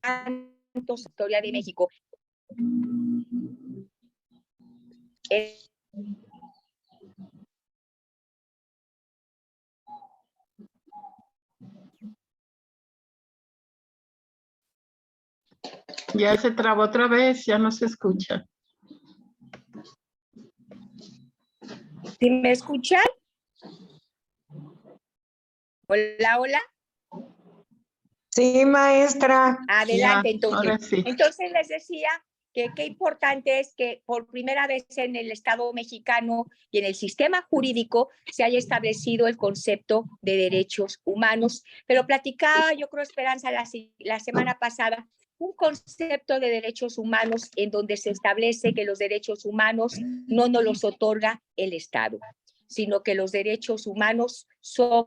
tantos historia de México. Ya se trabó otra vez, ya no se escucha. ¿Sí me escuchan? Hola, hola. Sí, maestra. Adelante, Ya, entonces. ahora sí. Entonces les decía que qué importante es que por primera vez en el Estado mexicano y en el sistema jurídico se haya establecido el concepto de derechos humanos. Pero platicaba, yo creo, Esperanza, la semana pasada, un concepto de derechos humanos en donde se establece que los derechos humanos no nos los otorga el Estado, sino que los derechos humanos son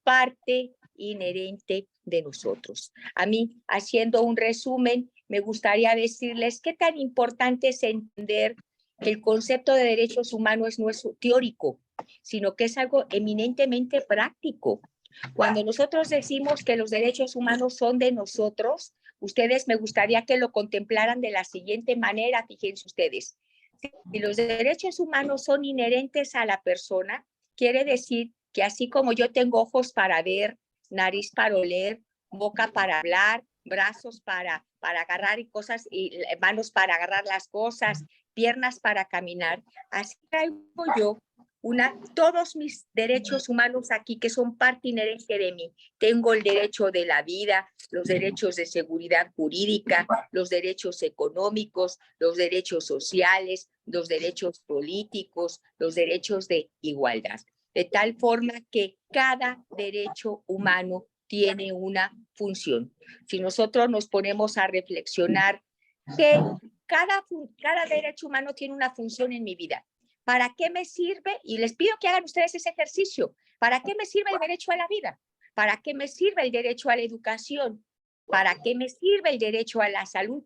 parte inherente de nosotros. A mí, haciendo un resumen, me gustaría decirles qué tan importante es entender que el concepto de derechos humanos no es teórico, sino que es algo eminentemente práctico. Cuando nosotros decimos que los derechos humanos son de nosotros, ustedes me gustaría que lo contemplaran de la siguiente manera, fíjense ustedes. Si los derechos humanos son inherentes a la persona, quiere decir que así como yo tengo ojos para ver, nariz para oler, boca para hablar, brazos para agarrar y cosas, y manos para agarrar las cosas, piernas para caminar, así traigo yo todos mis derechos humanos aquí que son parte inherente de mí. Tengo el derecho de la vida, los derechos de seguridad jurídica, los derechos económicos, los derechos sociales, los derechos políticos, los derechos de igualdad. De tal forma que cada derecho humano tiene una función. Si nosotros nos ponemos a reflexionar que cada derecho humano tiene una función en mi vida. ¿Para qué me sirve? Y les pido que hagan ustedes ese ejercicio. ¿Para qué me sirve el derecho a la vida? ¿Para qué me sirve el derecho a la educación? ¿Para qué me sirve el derecho a la salud?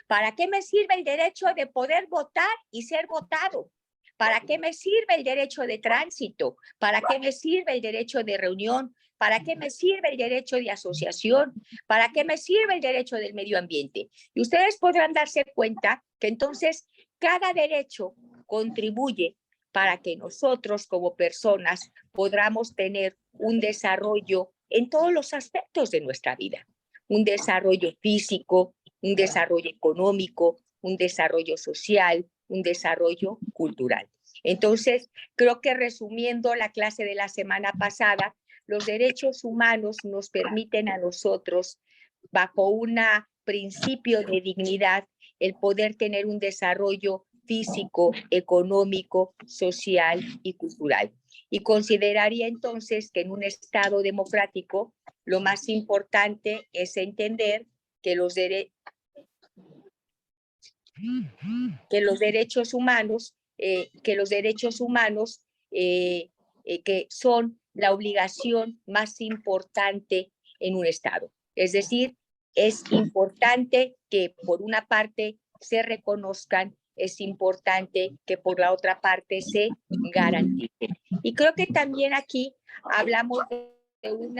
¿Para qué me sirve el derecho de poder votar y ser votado? ¿Para qué me sirve el derecho de tránsito? ¿Para qué me sirve el derecho de reunión? ¿Para qué me sirve el derecho de asociación? ¿Para qué me sirve el derecho del medio ambiente? Y ustedes podrán darse cuenta que entonces cada derecho contribuye para que nosotros como personas podamos tener un desarrollo en todos los aspectos de nuestra vida. Un desarrollo físico, un desarrollo económico, un desarrollo social, un desarrollo cultural. Entonces, creo que resumiendo la clase de la semana pasada, los derechos humanos nos permiten a nosotros, bajo un principio de dignidad, el poder tener un desarrollo físico, económico, social y cultural. Y consideraría entonces que en un Estado democrático lo más importante es entender que los derechos humanos, que son la obligación más importante en un Estado. Es decir, es importante que por una parte se reconozcan, es importante que por la otra parte se garanticen. Y creo que también aquí hablamos de un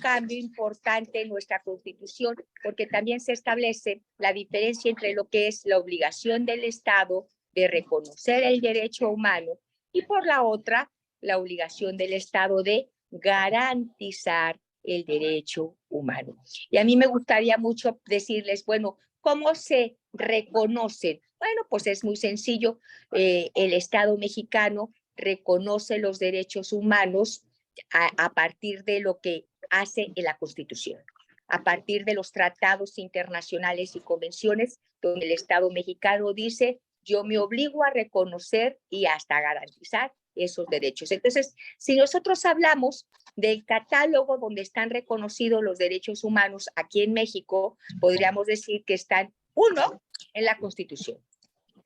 cambio importante en nuestra Constitución, porque también se establece la diferencia entre lo que es la obligación del Estado de reconocer el derecho humano y por la otra, la obligación del Estado de garantizar el derecho humano. Y a mí me gustaría mucho decirles, bueno, ¿cómo se reconocen? Bueno, pues es muy sencillo. El Estado mexicano reconoce los derechos humanos a partir de lo que hace en la Constitución, a partir de los tratados internacionales y convenciones, donde el Estado mexicano dice, yo me obligo a reconocer y hasta garantizar esos derechos. Entonces, si nosotros hablamos del catálogo donde están reconocidos los derechos humanos aquí en México, podríamos decir que están, uno, en la Constitución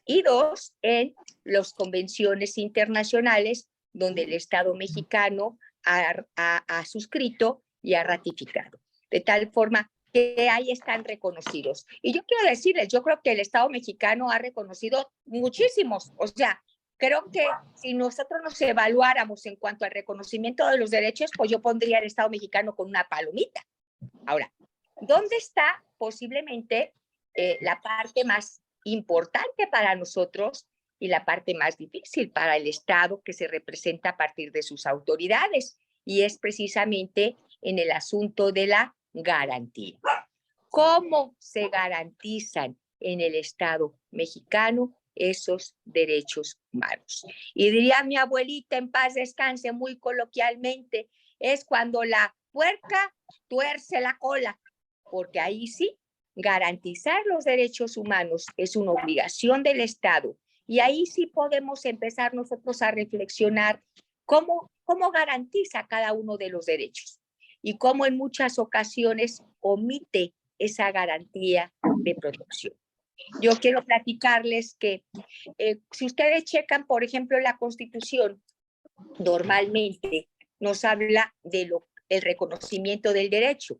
y dos, en las convenciones internacionales donde el Estado mexicano ha suscrito y ha ratificado. De tal forma que ahí están reconocidos. Y yo quiero decirles, yo creo que el Estado mexicano ha reconocido muchísimos, o sea, creo que si nosotros nos evaluáramos en cuanto al reconocimiento de los derechos, pues yo pondría al Estado mexicano con una palomita. Ahora, ¿Dónde está posiblemente la parte más importante para nosotros y la parte más difícil para el Estado que se representa a partir de sus autoridades? Y es precisamente en el asunto de la garantía. ¿Cómo se garantizan en el Estado mexicano esos derechos humanos? Y diría mi abuelita, en paz descanse, muy coloquialmente, es cuando la puerca tuerce la cola, porque ahí sí, garantizar los derechos humanos es una obligación del Estado. Y ahí sí podemos empezar nosotros a reflexionar cómo garantiza cada uno de los derechos y cómo en muchas ocasiones omite esa garantía de protección. Yo quiero platicarles que si ustedes checan, por ejemplo, la Constitución, normalmente nos habla de el reconocimiento del derecho,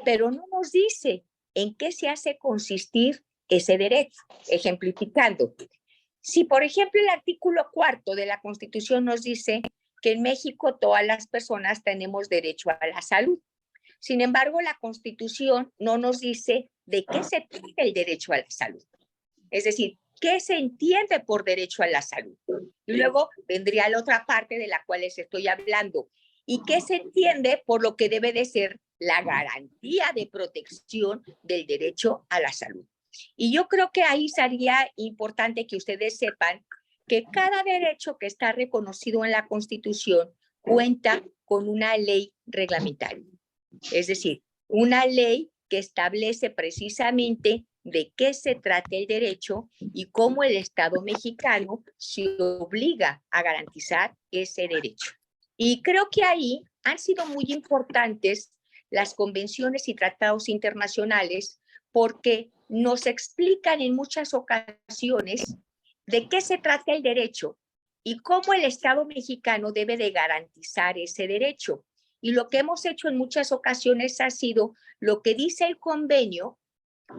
pero no nos dice en qué se hace consistir ese derecho. Ejemplificando, si por ejemplo el artículo 4 de la Constitución nos dice que en México todas las personas tenemos derecho a la salud. Sin embargo, la Constitución no nos dice de qué se trata el derecho a la salud. Es decir, ¿qué se entiende por derecho a la salud? Y luego vendría la otra parte de la cual les estoy hablando. ¿Y qué se entiende por lo que debe de ser la garantía de protección del derecho a la salud? Y yo creo que ahí sería importante que ustedes sepan que cada derecho que está reconocido en la Constitución cuenta con una ley reglamentaria. Es decir, una ley que establece precisamente de qué se trata el derecho y cómo el Estado mexicano se obliga a garantizar ese derecho. Y creo que ahí han sido muy importantes las convenciones y tratados internacionales porque nos explican en muchas ocasiones de qué se trata el derecho y cómo el Estado mexicano debe de garantizar ese derecho. Y lo que hemos hecho en muchas ocasiones ha sido lo que dice el convenio,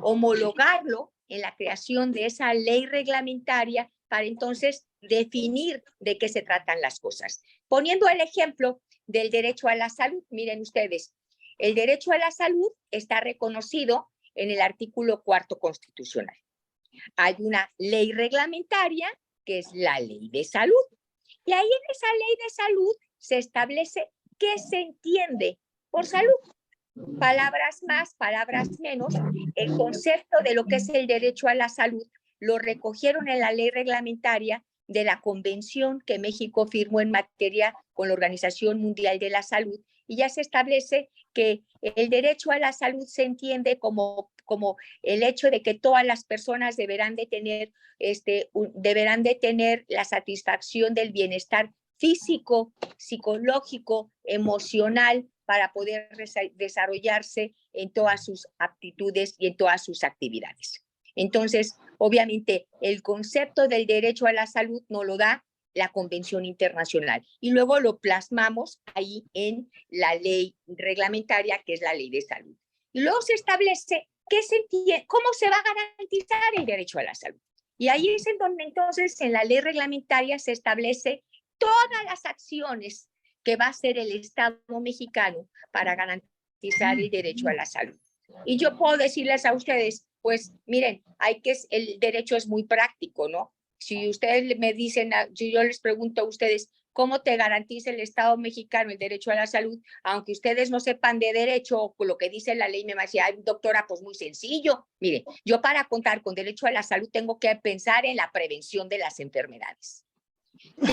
homologarlo en la creación de esa ley reglamentaria para entonces definir de qué se tratan las cosas. Poniendo el ejemplo del derecho a la salud, miren ustedes, el derecho a la salud está reconocido en el artículo 4 constitucional. Hay una ley reglamentaria que es la ley de salud. Y ahí en esa ley de salud se establece qué se entiende por salud. Palabras más, palabras menos, el concepto de lo que es el derecho a la salud lo recogieron en la ley reglamentaria de la convención que México firmó en materia con la Organización Mundial de la Salud, y ya se establece que el derecho a la salud se entiende como el hecho de que todas las personas deberán de tener la satisfacción del bienestar físico, psicológico, emocional, para poder desarrollarse en todas sus aptitudes y en todas sus actividades. Entonces, obviamente, el concepto del derecho a la salud nos lo da la Convención Internacional y luego lo plasmamos ahí en la ley reglamentaria, que es la Ley de Salud. Y luego se establece cómo se va a garantizar el derecho a la salud. Y ahí es en donde entonces en la ley reglamentaria se establece todas las acciones que va a hacer el Estado mexicano para garantizar el derecho a la salud. Y yo puedo decirles a ustedes, pues miren, el derecho es muy práctico, ¿no? Si ustedes me dicen, si yo les pregunto a ustedes, ¿cómo te garantiza el Estado mexicano el derecho a la salud? Aunque ustedes no sepan de derecho o lo que dice la ley, me va a decir, ay, doctora, pues muy sencillo. Mire, yo para contar con derecho a la salud tengo que pensar en la prevención de las enfermedades.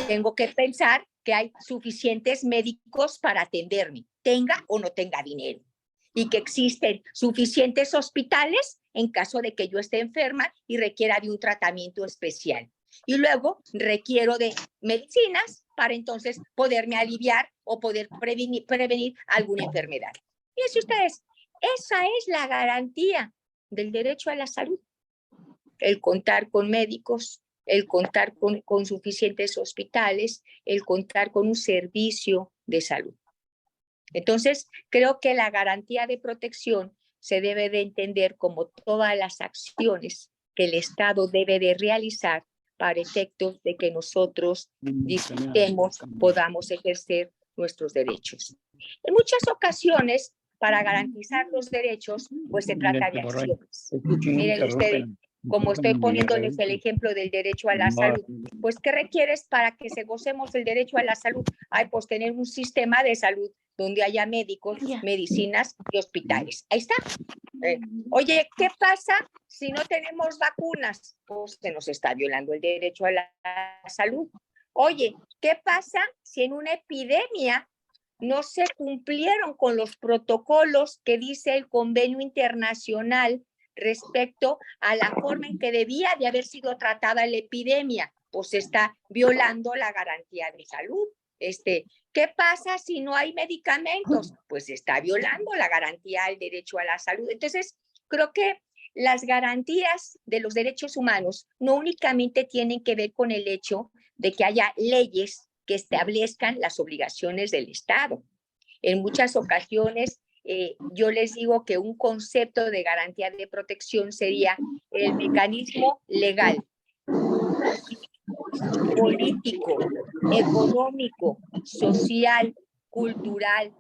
Tengo que pensar que hay suficientes médicos para atenderme, tenga o no tenga dinero, y que existen suficientes hospitales en caso de que yo esté enferma y requiera de un tratamiento especial. Y luego requiero de medicinas para entonces poderme aliviar o poder prevenir alguna enfermedad. Fíjense ustedes, esa es la garantía del derecho a la salud, el contar con médicos, el contar con suficientes hospitales, el contar con un servicio de salud. Entonces, creo que la garantía de protección se debe de entender como todas las acciones que el Estado debe de realizar para efectos de que nosotros disfrutemos, podamos ejercer nuestros derechos. En muchas ocasiones para garantizar los derechos, pues se trata de acciones. Miren ustedes, como estoy poniéndoles el ejemplo del derecho a la salud, pues ¿qué requieres para que se gocemos del derecho a la salud? Ay, pues tener un sistema de salud donde haya médicos, medicinas y hospitales. Ahí está. Oye, ¿qué pasa si no tenemos vacunas? Pues se nos está violando el derecho a la salud. Oye, ¿qué pasa si en una epidemia no se cumplieron con los protocolos que dice el convenio internacional respecto a la forma en que debía de haber sido tratada la epidemia? Pues se está violando la garantía de salud. ¿Qué pasa si no hay medicamentos? Pues se está violando la garantía del derecho a la salud. Entonces, creo que las garantías de los derechos humanos no únicamente tienen que ver con el hecho de que haya leyes que establezcan las obligaciones del Estado. En muchas ocasiones, yo les digo que un concepto de garantía de protección sería el mecanismo legal, político, económico, social, cultural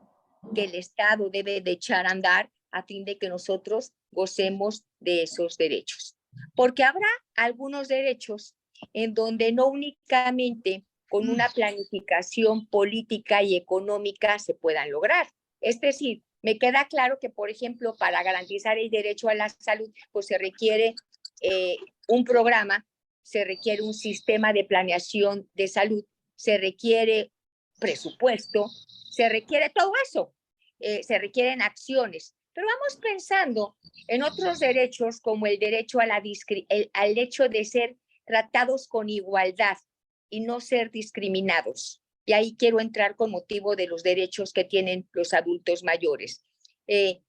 que el Estado debe de echar a andar a fin de que nosotros gocemos de esos derechos. Porque habrá algunos derechos en donde no únicamente con una planificación política y económica se puedan lograr. Es decir, me queda claro que, por ejemplo, para garantizar el derecho a la salud, pues se requiere un programa, se requiere un sistema de planeación de salud, se requiere presupuesto, se requiere todo eso, se requieren acciones. Pero vamos pensando en otros derechos como el derecho a al hecho de ser tratados con igualdad y no ser discriminados. Y ahí quiero entrar con motivo de los derechos que tienen los adultos mayores. Se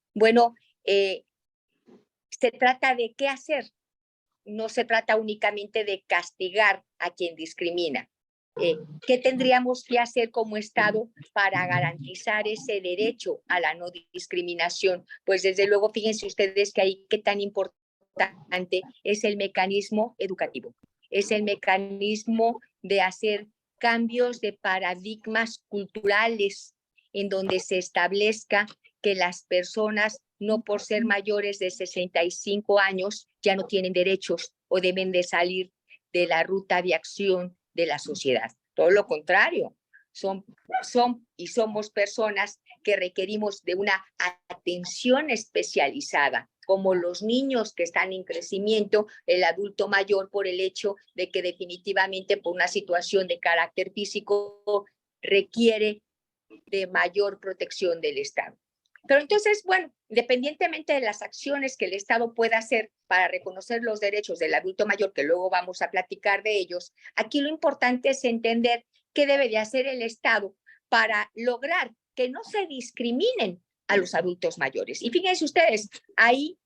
trata de qué hacer. No se trata únicamente de castigar a quien discrimina. ¿Qué tendríamos que hacer como Estado para garantizar ese derecho a la no discriminación? Pues desde luego, fíjense ustedes que ahí qué tan importante es el mecanismo educativo, es el mecanismo de hacer cambios de paradigmas culturales en donde se establezca que las personas, no por ser mayores de 65 años, ya no tienen derechos o deben de salir de la ruta de acción de la sociedad. Todo lo contrario, somos personas que requerimos de una atención especializada, como los niños que están en crecimiento, el adulto mayor por el hecho de que definitivamente por una situación de carácter físico requiere de mayor protección del Estado. Pero entonces, bueno, independientemente de las acciones que el Estado pueda hacer para reconocer los derechos del adulto mayor, que luego vamos a platicar de ellos, aquí lo importante es entender qué debe de hacer el Estado para lograr que no se discriminen a los adultos mayores. Y fíjense ustedes, ahí,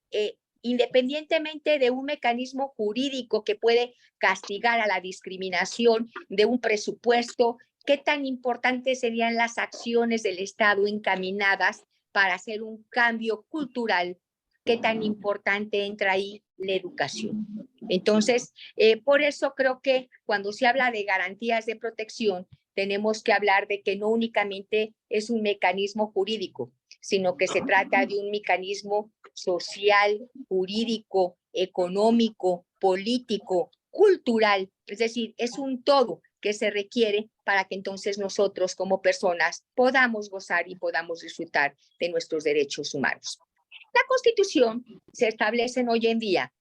independientemente de un mecanismo jurídico que puede castigar a la discriminación, de un presupuesto, ¿qué tan importantes serían las acciones del Estado encaminadas para hacer un cambio cultural? ¿Qué tan importante entra ahí la educación? Entonces, por eso creo que cuando se habla de garantías de protección, tenemos que hablar de que no únicamente es un mecanismo jurídico, sino que se trata de un mecanismo social, jurídico, económico, político, cultural. Es decir, es un todo que se requiere para que entonces nosotros como personas podamos gozar y podamos disfrutar de nuestros derechos humanos. La Constitución se establece hoy en día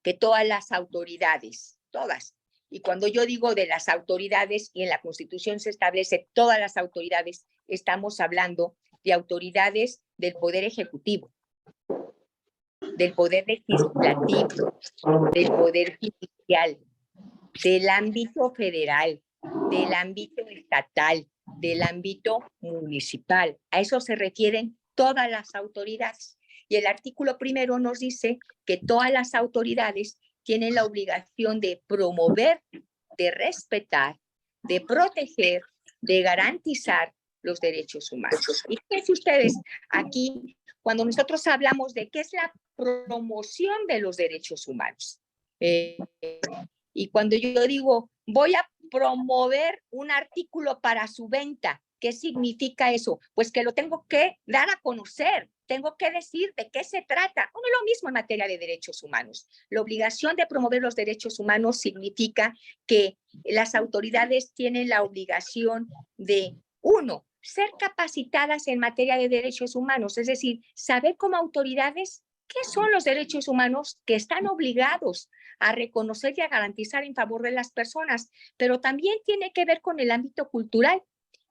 que todas las autoridades, todas, y cuando yo digo de las autoridades y en la Constitución se establece todas las autoridades, estamos hablando de autoridades del Poder Ejecutivo, del Poder Legislativo, del Poder Judicial, del ámbito federal, del ámbito estatal, del ámbito municipal. A eso se refieren todas las autoridades. Y el artículo 1 nos dice que todas las autoridades tienen la obligación de promover, de respetar, de proteger, de garantizar los derechos humanos. Y fíjense ustedes, aquí, cuando nosotros hablamos de qué es la promoción de los derechos humanos, y cuando yo digo, voy a promover un artículo para su venta, ¿Qué significa eso? Pues que lo tengo que dar a conocer, tengo que decir de qué se trata. Bueno, lo mismo en materia de derechos humanos. La obligación de promover los derechos humanos significa que las autoridades tienen la obligación de, uno, ser capacitadas en materia de derechos humanos, es decir, saber como autoridades qué son los derechos humanos que están obligados a reconocer y a garantizar en favor de las personas, pero también tiene que ver con el ámbito cultural.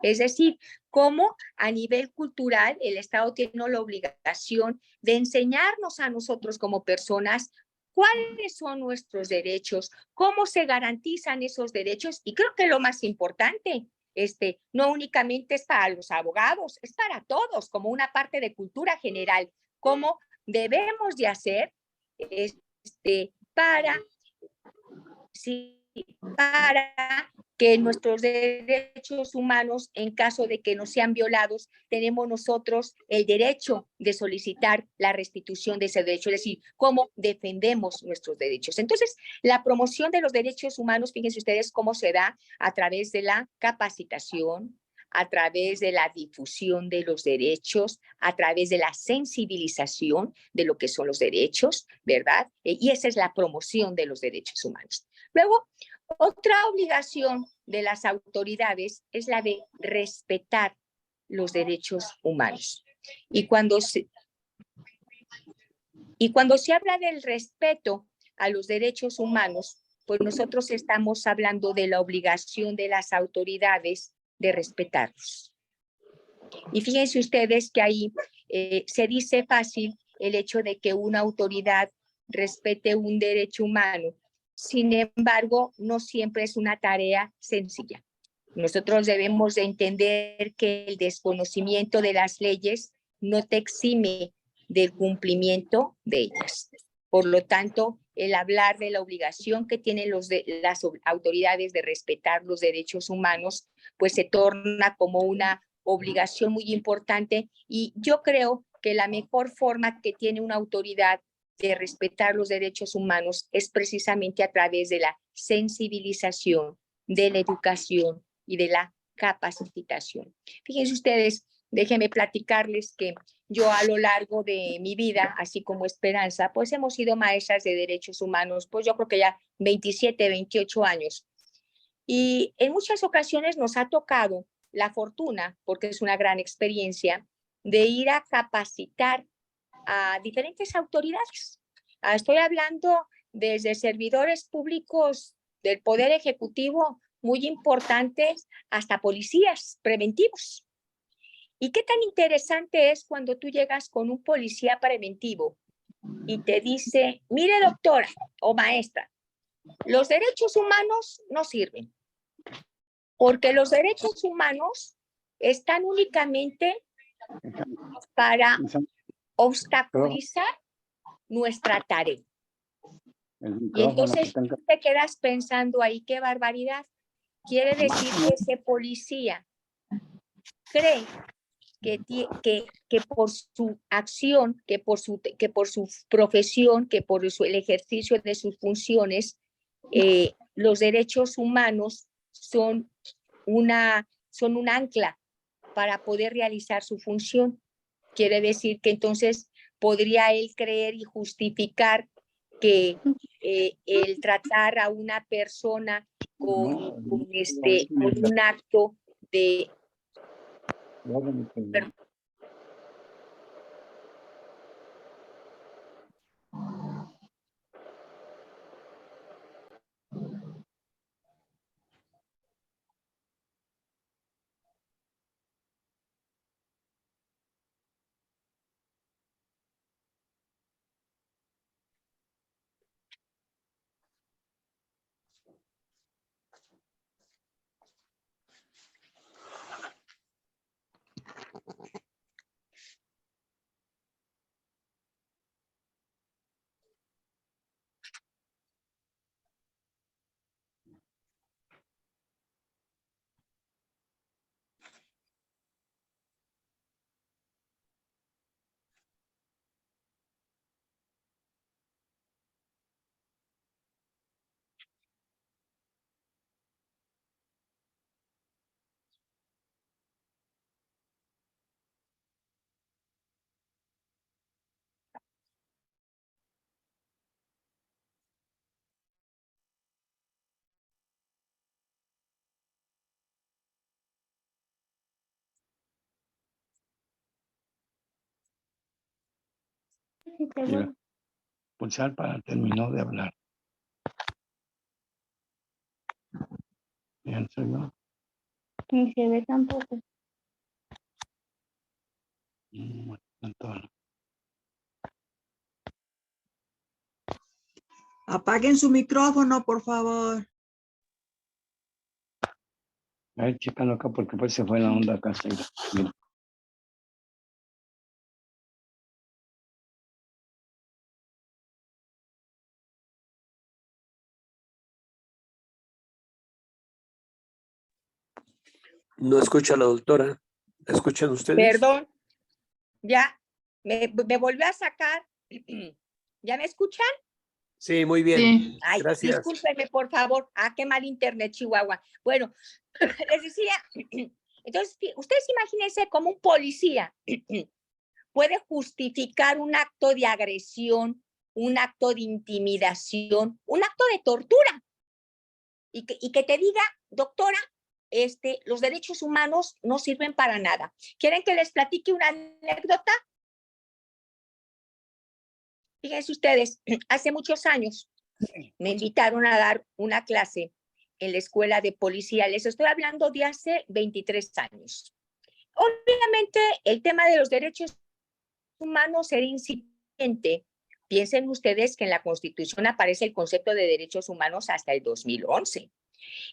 Es decir, cómo a nivel cultural el Estado tiene la obligación de enseñarnos a nosotros como personas cuáles son nuestros derechos, cómo se garantizan esos derechos y creo que lo más importante, no únicamente es para los abogados, es para todos como una parte de cultura general, cómo debemos de hacer para que nuestros derechos humanos, en caso de que no sean violados, tenemos nosotros el derecho de solicitar la restitución de ese derecho, es decir, cómo defendemos nuestros derechos. Entonces, la promoción de los derechos humanos, fíjense ustedes cómo se da a través de la capacitación, a través de la difusión de los derechos, a través de la sensibilización de lo que son los derechos, ¿verdad? Y esa es la promoción de los derechos humanos. Luego, otra obligación de las autoridades es la de respetar los derechos humanos. Y cuando se habla del respeto a los derechos humanos, pues nosotros estamos hablando de la obligación de las autoridades de respetarlos. Y fíjense ustedes que ahí se dice fácil el hecho de que una autoridad respete un derecho humano. Sin embargo, no siempre es una tarea sencilla. Nosotros debemos de entender que el desconocimiento de las leyes no te exime del cumplimiento de ellas. Por lo tanto, el hablar de la obligación que tienen las autoridades de respetar los derechos humanos, pues se torna como una obligación muy importante y yo creo que la mejor forma que tiene una autoridad de respetar los derechos humanos es precisamente a través de la sensibilización, de la educación y de la capacitación. Fíjense ustedes, déjenme platicarles que yo a lo largo de mi vida, así como Esperanza, pues hemos sido maestras de derechos humanos, pues yo creo que ya 27, 28 años. Y en muchas ocasiones nos ha tocado la fortuna, porque es una gran experiencia, de ir a capacitar a diferentes autoridades. Estoy hablando desde servidores públicos del Poder Ejecutivo muy importantes hasta policías preventivos. ¿Y qué tan interesante es cuando tú llegas con un policía preventivo y te dice, mire doctora o maestra, los derechos humanos no sirven, porque los derechos humanos están únicamente para obstaculizar nuestra tarea. Y entonces te quedas pensando ahí, qué barbaridad. Quiere decir que ese policía cree que por su acción, que por su profesión, que por el ejercicio de sus funciones, los derechos humanos son un ancla para poder realizar su función. Quiere decir que entonces podría él creer y justificar que el tratar a una persona con un acto de... Mira, pulsar para terminar de hablar. Bien, soy yo. Ni se ve tampoco. Bueno, entonces, Apaguen su micrófono, por favor. a ver, chécalo acá porque pues se fue la onda acá. Mira. No escucha a la doctora. ¿Escuchan ustedes? Perdón, ya me volvió a sacar. ¿Ya me escuchan? Sí, muy bien. Sí. Ay, Gracias. discúlpenme, por favor. Ah, qué mal internet, Chihuahua. Bueno, les decía, entonces, ustedes imagínense cómo un policía puede justificar un acto de agresión, un acto de intimidación, un acto de tortura. Y que te diga, doctora, los derechos humanos no sirven para nada. ¿Quieren que les platique una anécdota? Fíjense ustedes, hace muchos años me invitaron a dar una clase en la escuela de policía. Les estoy hablando de hace 23 años. Obviamente, el tema de los derechos humanos era incipiente. Piensen ustedes que en la Constitución aparece el concepto de derechos humanos hasta el 2011.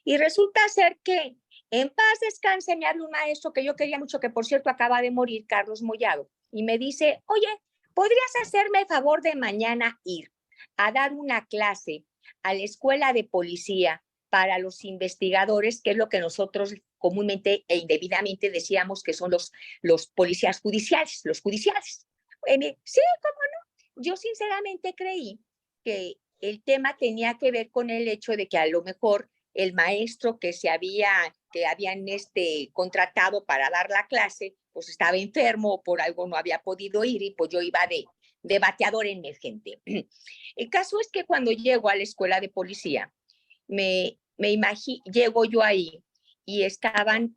Y resulta ser que, en paz descanse, me habla un maestro que yo quería mucho, que por cierto acaba de morir, Carlos Mollado, y me dice, oye, ¿podrías hacerme el favor de mañana ir a dar una clase a la escuela de policía para los investigadores, que es lo que nosotros comúnmente e indebidamente decíamos que son los policías judiciales, los judiciales? Sí, ¿cómo no? Yo sinceramente creí que el tema tenía que ver con el hecho de que a lo mejor el maestro que habían contratado para dar la clase, pues estaba enfermo o por algo no había podido ir, y pues yo iba de bateador emergente. El caso es que cuando llego a la escuela de policía, llego yo ahí y estaban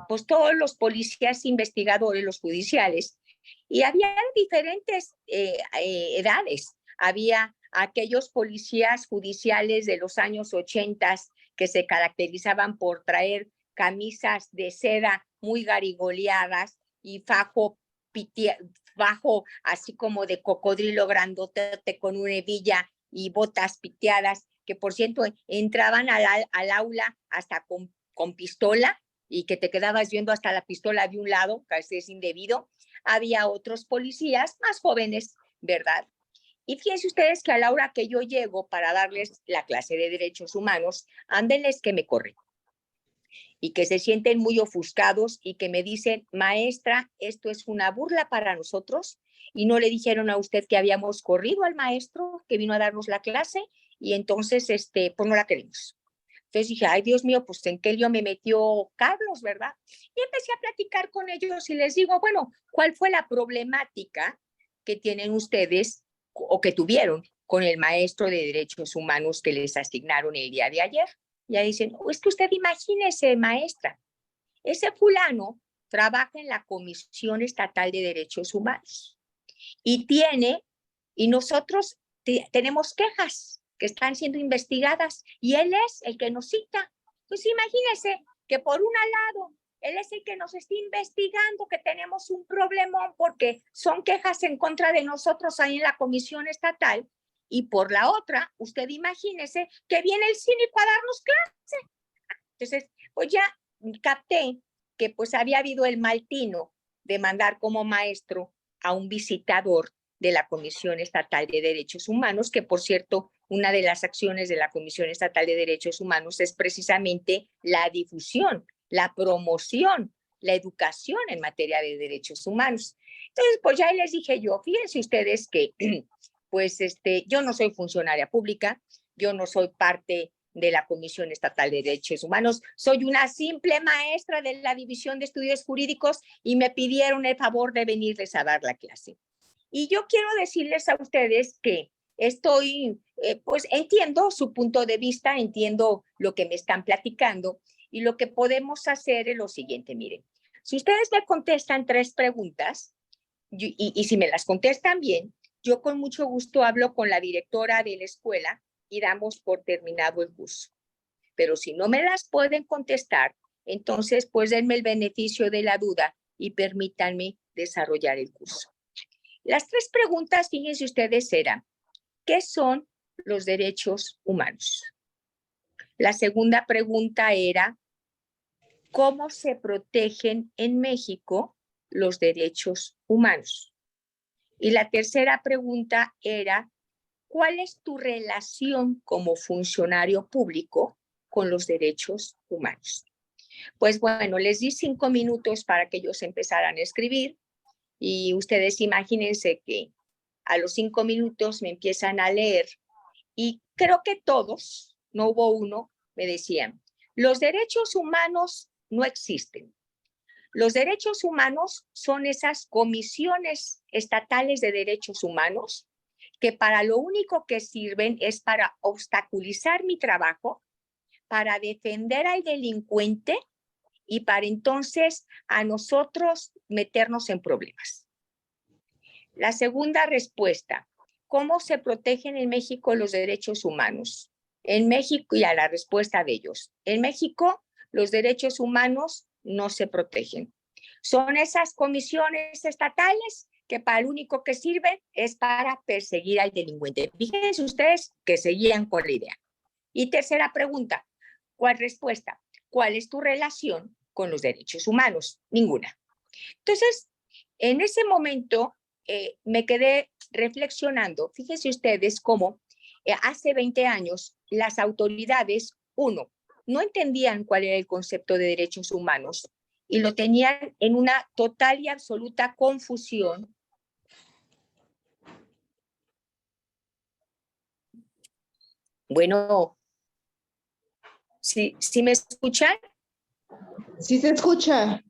pues todos los policías investigadores, los judiciales, y había diferentes edades. Había aquellos policías judiciales de los años 80 que se caracterizaban por traer camisas de seda muy garigoleadas y fajo así como de cocodrilo grandote con una hebilla y botas piteadas, que por cierto entraban al aula hasta con pistola, y que te quedabas viendo hasta la pistola de un lado, casi es indebido. Había otros policías más jóvenes, ¿verdad? Y fíjense ustedes que a la hora que yo llego para darles la clase de derechos humanos, ándenles que me corren y que se sienten muy ofuscados y que me dicen, maestra, esto es una burla para nosotros, y no le dijeron a usted que habíamos corrido al maestro que vino a darnos la clase, y entonces pues no la queremos. Entonces dije, ay, Dios mío, pues en qué lío me metió Carlos, ¿verdad? Y empecé a platicar con ellos y les digo, bueno, ¿cuál fue la problemática que tienen ustedes o que tuvieron con el maestro de derechos humanos que les asignaron el día de ayer? Ya dicen, es que usted imagínese, maestra, ese fulano trabaja en la Comisión Estatal de Derechos Humanos y nosotros tenemos quejas que están siendo investigadas y él es el que nos cita. Pues imagínese que por un lado él es el que nos está investigando, que tenemos un problemón porque son quejas en contra de nosotros ahí en la Comisión Estatal, y por la otra, usted imagínese que viene el cínico a darnos clase. Entonces, pues ya capté que pues había habido el mal tino de mandar como maestro a un visitador de la Comisión Estatal de Derechos Humanos, que por cierto, una de las acciones de la Comisión Estatal de Derechos Humanos es precisamente la difusión, la promoción, la educación en materia de derechos humanos. Entonces, pues ya les dije yo, fíjense ustedes que pues yo no soy funcionaria pública, yo no soy parte de la Comisión Estatal de Derechos Humanos, soy una simple maestra de la División de Estudios Jurídicos y me pidieron el favor de venirles a dar la clase. Y yo quiero decirles a ustedes que pues entiendo su punto de vista, entiendo lo que me están platicando, y lo que podemos hacer es lo siguiente, miren, si ustedes me contestan 3 preguntas, y si me las contestan bien, yo con mucho gusto hablo con la directora de la escuela y damos por terminado el curso. Pero si no me las pueden contestar, entonces pues denme el beneficio de la duda y permítanme desarrollar el curso. Las 3 preguntas, fíjense ustedes, eran: ¿qué son los derechos humanos? La segunda pregunta era: ¿cómo se protegen en México los derechos humanos? Y la tercera pregunta era: ¿cuál es tu relación como funcionario público con los derechos humanos? Pues bueno, les di 5 minutos para que ellos empezaran a escribir y ustedes imagínense que a los 5 minutos me empiezan a leer y creo que todos, no hubo uno, me decían: los derechos humanos no existen. Los derechos humanos son esas comisiones estatales de derechos humanos que para lo único que sirven es para obstaculizar mi trabajo, para defender al delincuente y para entonces a nosotros meternos en problemas. La segunda respuesta: ¿cómo se protegen en México los derechos humanos? En México, y a la respuesta de ellos, en México los derechos humanos no se protegen. Son esas comisiones estatales que para lo único que sirven es para perseguir al delincuente. Fíjense ustedes que seguían con la idea. Y tercera pregunta, ¿cuál respuesta? ¿Cuál es tu relación con los derechos humanos? Ninguna. Entonces, en ese momento me quedé reflexionando. Fíjense ustedes cómo hace 20 años las autoridades, uno, no entendían cuál era el concepto de derechos humanos y lo tenían en una total y absoluta confusión. Bueno, ¿sí me escuchan? Sí se escucha.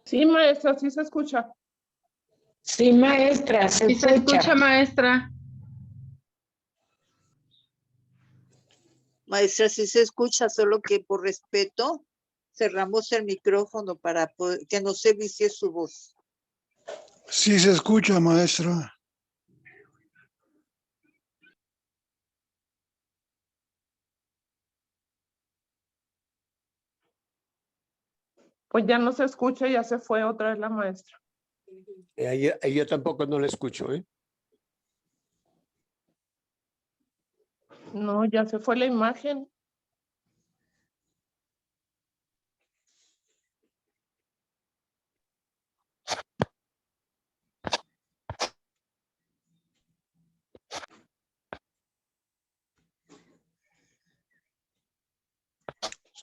Sí, maestra, sí se escucha. Sí, maestra, se Sí se escucha, maestra. Maestra, sí se escucha, solo que por respeto cerramos el micrófono para que no se vicie su voz. Sí se escucha, maestra. Pues ya no se escucha, ya se fue otra vez la maestra. Yo tampoco no la escucho, ¿eh? No, ya se fue la imagen.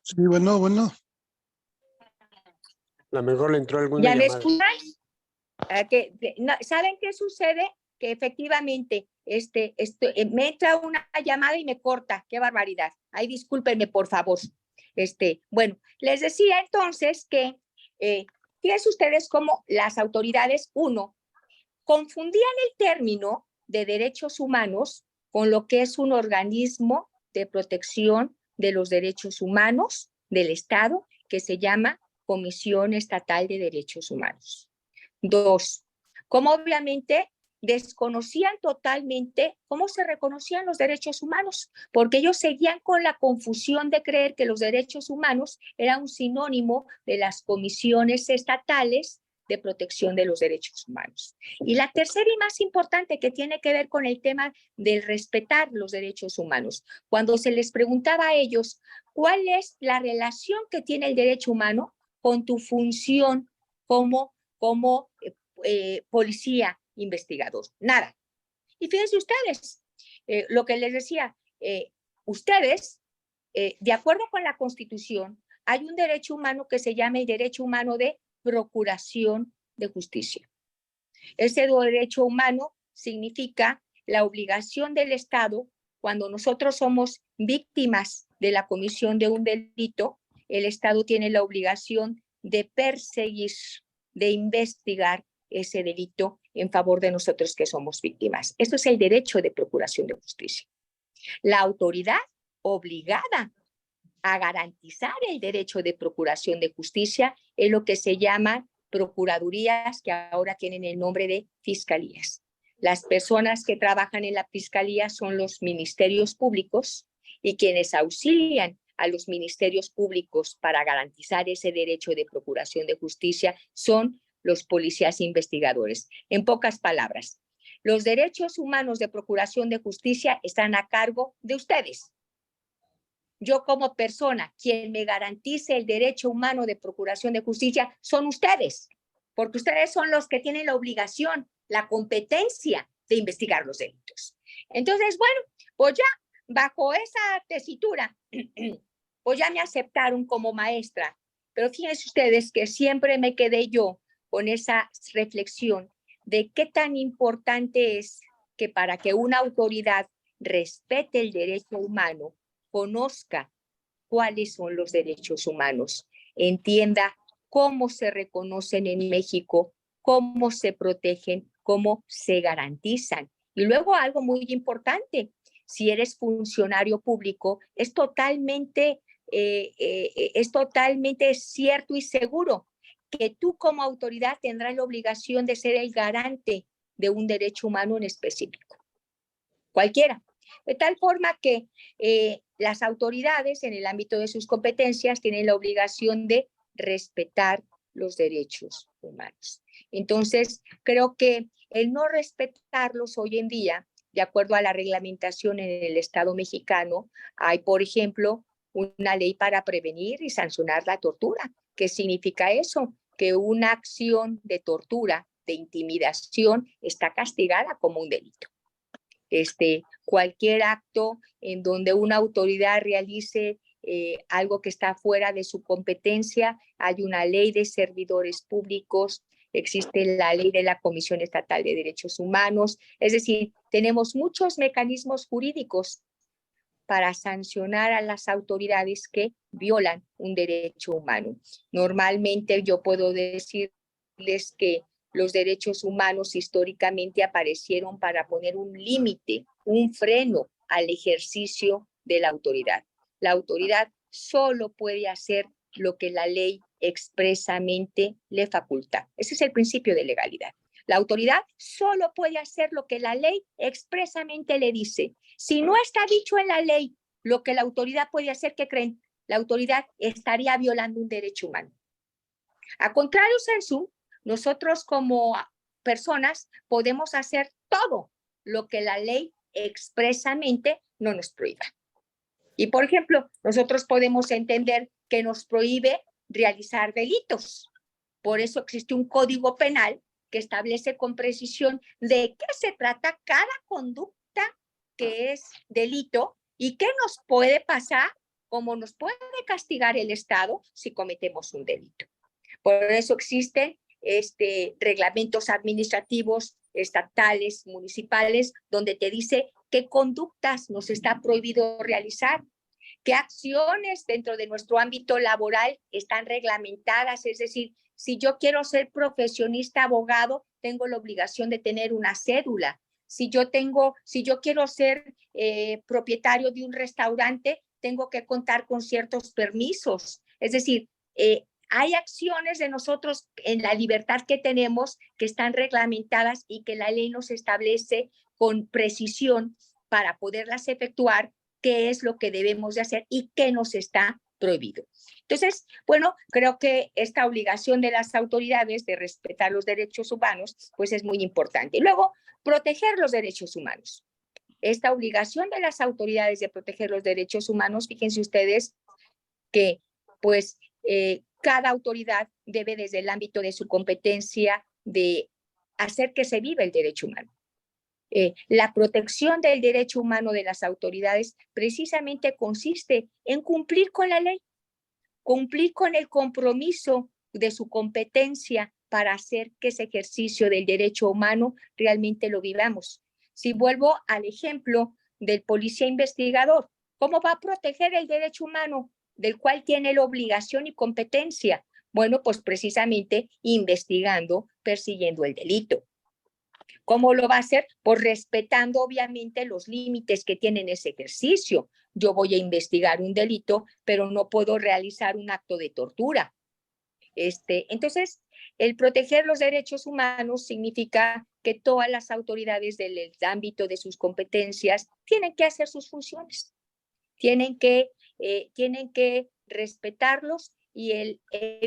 Sí, bueno. A lo mejor le entró alguna ¿Ya me llamada. escuchan? No, ¿saben qué sucede? Que efectivamente me entra una llamada y me corta. ¡Qué barbaridad! Ay, discúlpenme, por favor. Bueno, les decía entonces que fíjense ustedes cómo las autoridades, uno, confundían el término de derechos humanos con lo que es un organismo de protección de los derechos humanos del Estado que se llama Comisión Estatal de Derechos Humanos. 2, como obviamente desconocían totalmente cómo se reconocían los derechos humanos, porque ellos seguían con la confusión de creer que los derechos humanos era un sinónimo de las comisiones estatales de protección de los derechos humanos. Y la tercera y más importante, que tiene que ver con el tema de respetar los derechos humanos. Cuando se les preguntaba a ellos cuál es la relación que tiene el derecho humano con tu función como policía investigador. Nada. Y fíjense ustedes, lo que les decía, ustedes, de acuerdo con la Constitución, hay un derecho humano que se llama el derecho humano de procuración de justicia. Ese derecho humano significa la obligación del Estado, cuando nosotros somos víctimas de la comisión de un delito, el Estado tiene la obligación de perseguir, de investigar ese delito en favor de nosotros que somos víctimas. Esto es el derecho de procuración de justicia. La autoridad obligada a garantizar el derecho de procuración de justicia es lo que se llama procuradurías que ahora tienen el nombre de fiscalías. Las personas que trabajan en la fiscalía son los ministerios públicos y quienes auxilian a los ministerios públicos para garantizar ese derecho de procuración de justicia son los policías investigadores. En pocas palabras, los derechos humanos de procuración de justicia están a cargo de ustedes. Yo como persona, quien me garantice el derecho humano de procuración de justicia son ustedes, porque ustedes son los que tienen la obligación, la competencia de investigar los delitos. Entonces, bueno, pues ya bajo esa tesitura, pues ya me aceptaron como maestra, pero fíjense ustedes que siempre me quedé yo con esa reflexión de qué tan importante es que para que una autoridad respete el derecho humano, conozca cuáles son los derechos humanos, entienda cómo se reconocen en México, cómo se protegen, cómo se garantizan. Y luego algo muy importante, si eres funcionario público, es totalmente cierto y seguro que tú como autoridad tendrás la obligación de ser el garante de un derecho humano en específico, cualquiera. De tal forma que las autoridades en el ámbito de sus competencias tienen la obligación de respetar los derechos humanos. Entonces, creo que el no respetarlos hoy en día, de acuerdo a la reglamentación en el Estado mexicano, hay, por ejemplo, una ley para prevenir y sancionar la tortura. ¿Qué significa eso? Que una acción de tortura, de intimidación, está castigada como un delito. Cualquier acto en donde una autoridad realice algo que está fuera de su competencia, hay una ley de servidores públicos, existe la ley de la Comisión Estatal de Derechos Humanos, es decir, tenemos muchos mecanismos jurídicos para sancionar a las autoridades que violan un derecho humano. Normalmente yo puedo decirles que los derechos humanos históricamente aparecieron para poner un límite, un freno al ejercicio de la autoridad. La autoridad solo puede hacer lo que la ley expresamente le faculta. Ese es el principio de legalidad. La autoridad solo puede hacer lo que la ley expresamente le dice. Si no está dicho en la ley lo que la autoridad puede hacer, ¿qué creen? La autoridad estaría violando un derecho humano. A contrario, Sensu, nosotros como personas podemos hacer todo lo que la ley expresamente no nos prohíba. Y, por ejemplo, nosotros podemos entender que nos prohíbe realizar delitos. Por eso existe un código penal que establece con precisión de qué se trata cada conducta que es delito y qué nos puede pasar, cómo nos puede castigar el Estado si cometemos un delito. Por eso existen reglamentos administrativos, estatales, municipales, donde te dice qué conductas nos está prohibido realizar, qué acciones dentro de nuestro ámbito laboral están reglamentadas, es decir, si yo quiero ser profesionista abogado, tengo la obligación de tener una cédula. Si yo quiero ser propietario de un restaurante, tengo que contar con ciertos permisos. Es decir, hay acciones de nosotros en la libertad que tenemos que están reglamentadas y que la ley nos establece con precisión para poderlas efectuar, qué es lo que debemos de hacer y qué nos está prohibido. Entonces, bueno, creo que esta obligación de las autoridades de respetar los derechos humanos, pues es muy importante. Y luego, proteger los derechos humanos. Esta obligación de las autoridades de proteger los derechos humanos, fíjense ustedes que, pues, cada autoridad debe desde el ámbito de su competencia de hacer que se viva el derecho humano. La protección del derecho humano de las autoridades precisamente consiste en cumplir con la ley, cumplir con el compromiso de su competencia para hacer que ese ejercicio del derecho humano realmente lo vivamos. Si vuelvo al ejemplo del policía investigador, ¿cómo va a proteger el derecho humano del cual tiene la obligación y competencia? Bueno, pues precisamente investigando, persiguiendo el delito. ¿Cómo lo va a hacer? Pues respetando obviamente los límites que tiene ese ejercicio. Yo voy a investigar un delito, pero no puedo realizar un acto de tortura. Entonces, el proteger los derechos humanos significa que todas las autoridades del ámbito de sus competencias tienen que hacer sus funciones, tienen que respetarlos, y el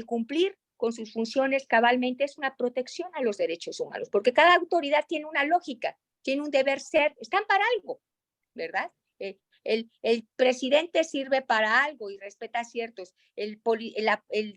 cumplir con sus funciones cabalmente es una protección a los derechos humanos, porque cada autoridad tiene una lógica, tiene un deber ser, están para algo, ¿verdad? El presidente sirve para algo y respeta ciertos, el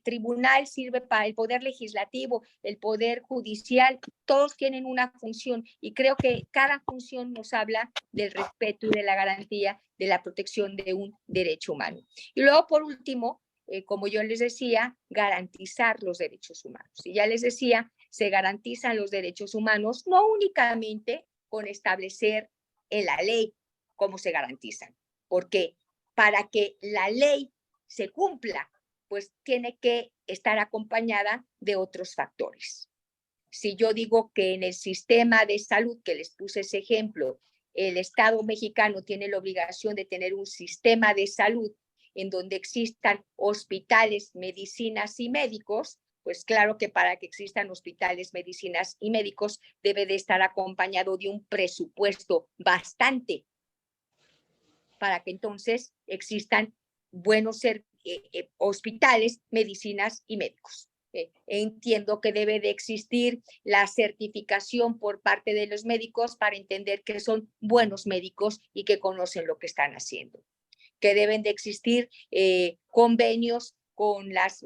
tribunal sirve para el poder legislativo, el poder judicial, todos tienen una función, y creo que cada función nos habla del respeto y de la garantía de la protección de un derecho humano. Y luego, por último, como yo les decía, garantizar los derechos humanos. Y ya les decía, se garantizan los derechos humanos no únicamente con establecer en la ley cómo se garantizan, porque para que la ley se cumpla, pues tiene que estar acompañada de otros factores. Si yo digo que en el sistema de salud, que les puse ese ejemplo, el Estado mexicano tiene la obligación de tener un sistema de salud en donde existan hospitales, medicinas y médicos, pues claro que para que existan hospitales, medicinas y médicos debe de estar acompañado de un presupuesto bastante, para que entonces existan buenos hospitales, medicinas y médicos. Entiendo que debe de existir la certificación por parte de los médicos para entender que son buenos médicos y que conocen lo que están haciendo. Que deben de existir convenios con las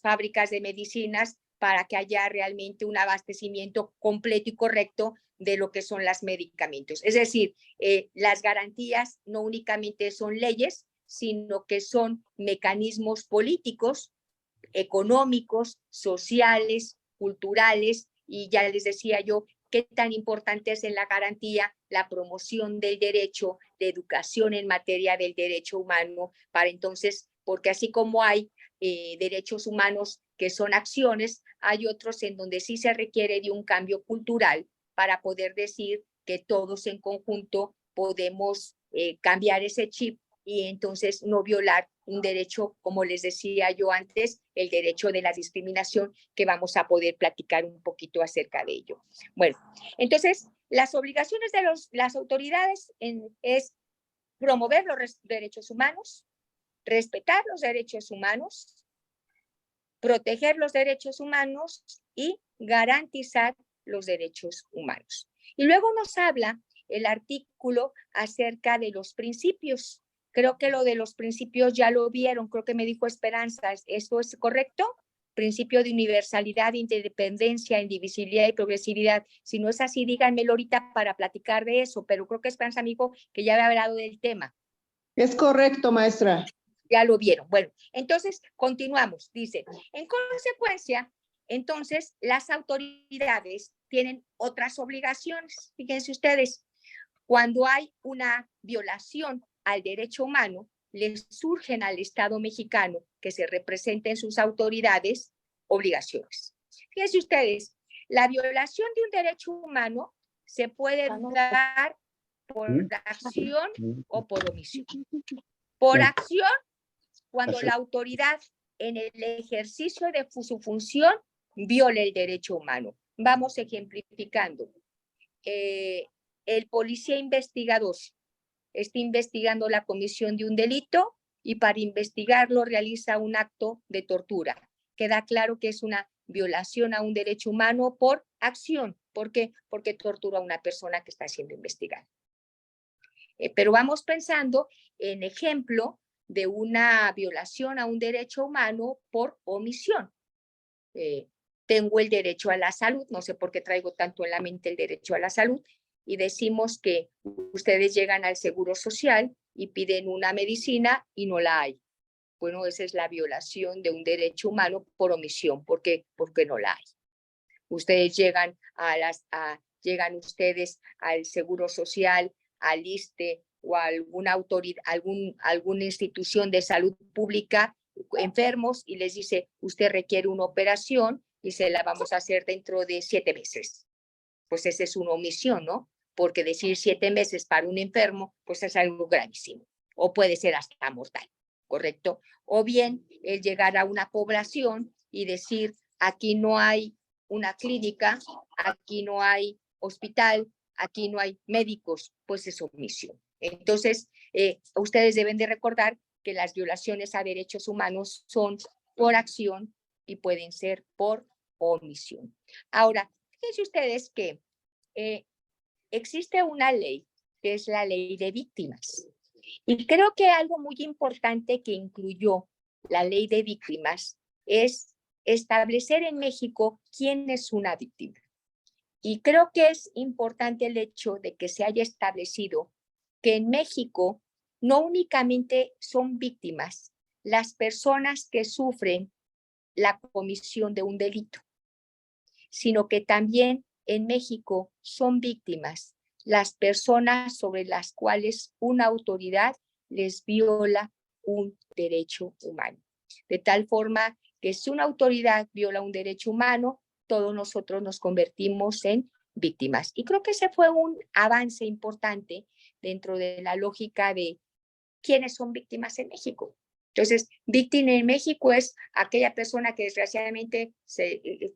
fábricas de medicinas para que haya realmente un abastecimiento completo y correcto de lo que son los medicamentos. Es decir, las garantías no únicamente son leyes, sino que son mecanismos políticos, económicos, sociales, culturales, y ya les decía yo qué tan importante es en la garantía la promoción del derecho, de educación en materia del derecho humano, para entonces, porque así como hay derechos humanos que son acciones, hay otros en donde sí se requiere de un cambio cultural para poder decir que todos en conjunto podemos cambiar ese chip y entonces no violar un derecho, como les decía yo antes, el derecho de la discriminación, que vamos a poder platicar un poquito acerca de ello. Bueno, entonces las obligaciones de las autoridades es promover los derechos humanos, respetar los derechos humanos, proteger los derechos humanos y garantizar los derechos humanos. Y luego nos habla el artículo acerca de los principios. Creo que lo de los principios ya lo vieron, creo que me dijo Esperanza, ¿esto es correcto? Principio de universalidad, independencia, indivisibilidad y progresividad. Si no es así, díganmelo ahorita para platicar de eso, pero creo que Esperanza me dijo que ya había hablado del tema. Es correcto, maestra. Ya lo vieron. Bueno, entonces continuamos. Dice, en consecuencia, entonces las autoridades tienen otras obligaciones. Fíjense ustedes, cuando hay una violación al derecho humano, les surgen al Estado mexicano, que se representen sus autoridades, obligaciones. Fíjense ustedes, la violación de un derecho humano se puede dar por acción o por omisión. Por acción, cuando la autoridad en el ejercicio de su función viole el derecho humano. Vamos ejemplificando. El policía investigador está investigando la comisión de un delito y para investigarlo realiza un acto de tortura. Queda claro que es una violación a un derecho humano por acción. ¿Por qué? Porque tortura a una persona que está siendo investigada. Pero vamos pensando en ejemplo de una violación a un derecho humano por omisión. Tengo el derecho a la salud, no sé por qué traigo tanto en la mente el derecho a la salud, y decimos que ustedes llegan al Seguro Social y piden una medicina y no la hay. Bueno, esa es la violación de un derecho humano por omisión, porque no la hay. Ustedes llegan llegan ustedes al Seguro Social, al ISSSTE o a alguna autoridad, alguna institución de salud pública, enfermos, y les dice, usted requiere una operación y se la vamos a hacer dentro de 7 meses. Pues esa es una omisión, ¿no? Porque decir 7 meses para un enfermo, pues es algo gravísimo, o puede ser hasta mortal. ¿correcto? O bien el llegar a una población y decir, aquí no hay una clínica, aquí no hay hospital, aquí no hay médicos, pues es omisión. Entonces, ustedes deben de recordar que las violaciones a derechos humanos son por acción y pueden ser por omisión. Ahora, fíjense ustedes que existe una ley, que es la ley de víctimas. Y creo que algo muy importante que incluyó la ley de víctimas es establecer en México quién es una víctima. Y creo que es importante el hecho de que se haya establecido que en México no únicamente son víctimas las personas que sufren la comisión de un delito, sino que también en México son víctimas las personas sobre las cuales una autoridad les viola un derecho humano. De tal forma que si una autoridad viola un derecho humano, todos nosotros nos convertimos en víctimas. Y creo que ese fue un avance importante dentro de la lógica de quiénes son víctimas en México. Entonces, víctima en México es aquella persona que desgraciadamente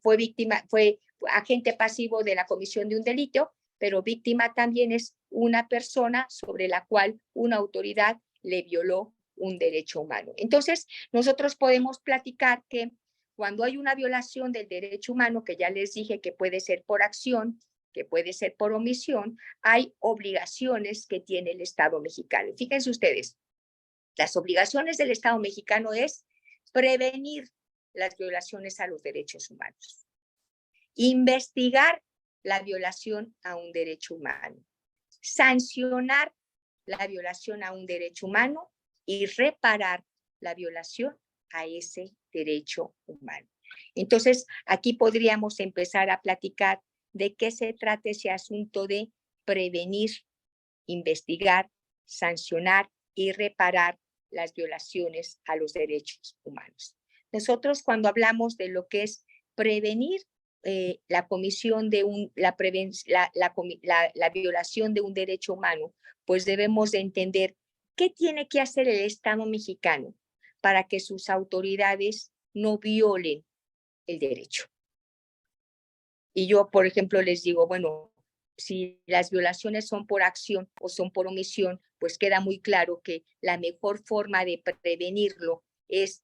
fue víctima, fue agente pasivo de la comisión de un delito, pero víctima también es una persona sobre la cual una autoridad le violó un derecho humano. Entonces, nosotros podemos platicar que cuando hay una violación del derecho humano, que ya les dije que puede ser por acción, que puede ser por omisión, hay obligaciones que tiene el Estado mexicano. Fíjense ustedes, las obligaciones del Estado mexicano es prevenir las violaciones a los derechos humanos, investigar la violación a un derecho humano, sancionar la violación a un derecho humano y reparar la violación a ese derecho humano. Entonces, aquí podríamos empezar a platicar de qué se trata ese asunto de prevenir, investigar, sancionar y reparar las violaciones a los derechos humanos. Nosotros cuando hablamos de lo que es prevenir la comisión de la violación de un derecho humano, pues debemos de entender qué tiene que hacer el Estado mexicano para que sus autoridades no violen el derecho. Y yo, por ejemplo, les digo, bueno, si las violaciones son por acción o son por omisión, pues queda muy claro que la mejor forma de prevenirlo es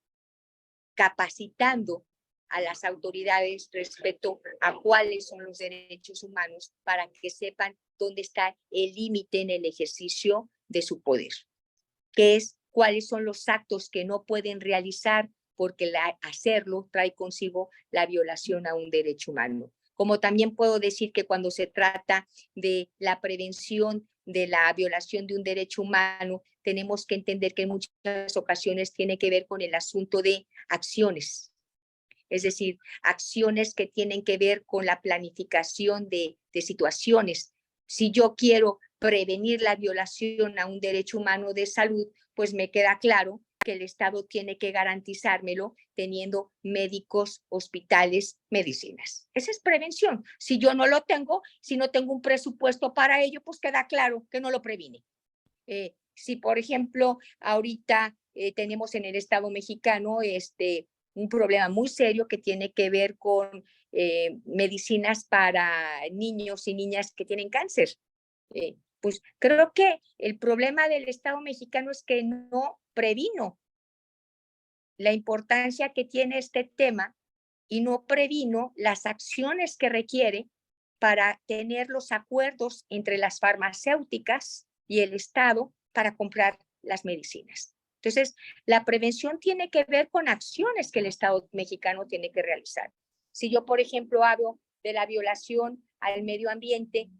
capacitando a las autoridades respecto a cuáles son los derechos humanos para que sepan dónde está el límite en el ejercicio de su poder, que es cuáles son los actos que no pueden realizar porque hacerlo trae consigo la violación a un derecho humano. Como también puedo decir que cuando se trata de la prevención de la violación de un derecho humano, tenemos que entender que en muchas ocasiones tiene que ver con el asunto de acciones. Es decir, acciones que tienen que ver con la planificación de situaciones. Si yo quiero prevenir la violación a un derecho humano de salud, pues me queda claro que el Estado tiene que garantizármelo teniendo médicos, hospitales, medicinas. Esa es prevención. Si yo no lo tengo, si no tengo un presupuesto para ello, pues queda claro que no lo previne. Si, por ejemplo, ahorita tenemos en el Estado mexicano un problema muy serio que tiene que ver con medicinas para niños y niñas que tienen cáncer. Pues creo que el problema del Estado mexicano es que no previno la importancia que tiene este tema y no previno las acciones que requiere para tener los acuerdos entre las farmacéuticas y el Estado para comprar las medicinas. Entonces, la prevención tiene que ver con acciones que el Estado mexicano tiene que realizar. Si yo, por ejemplo, hablo de la violación al medio ambiente,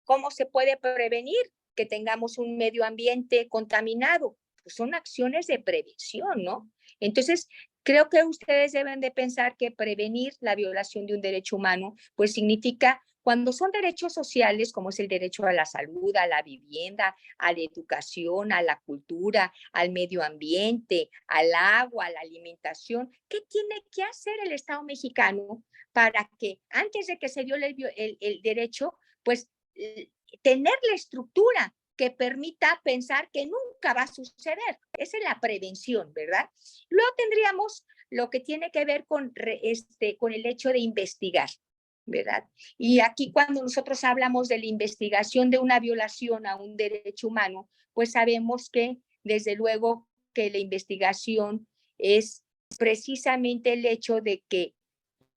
¿cómo se puede prevenir que tengamos un medio ambiente contaminado? Pues son acciones de prevención, ¿no? Entonces, creo que ustedes deben de pensar que prevenir la violación de un derecho humano, pues significa cuando son derechos sociales, como es el derecho a la salud, a la vivienda, a la educación, a la cultura, al medio ambiente, al agua, a la alimentación, ¿qué tiene que hacer el Estado mexicano para que antes de que se viole el derecho, pues tener la estructura que permita pensar que nunca va a suceder. Esa es la prevención, ¿verdad? Luego tendríamos lo que tiene que ver con el hecho de investigar, ¿verdad? Y aquí cuando nosotros hablamos de la investigación de una violación a un derecho humano, pues sabemos que desde luego que la investigación es precisamente el hecho de que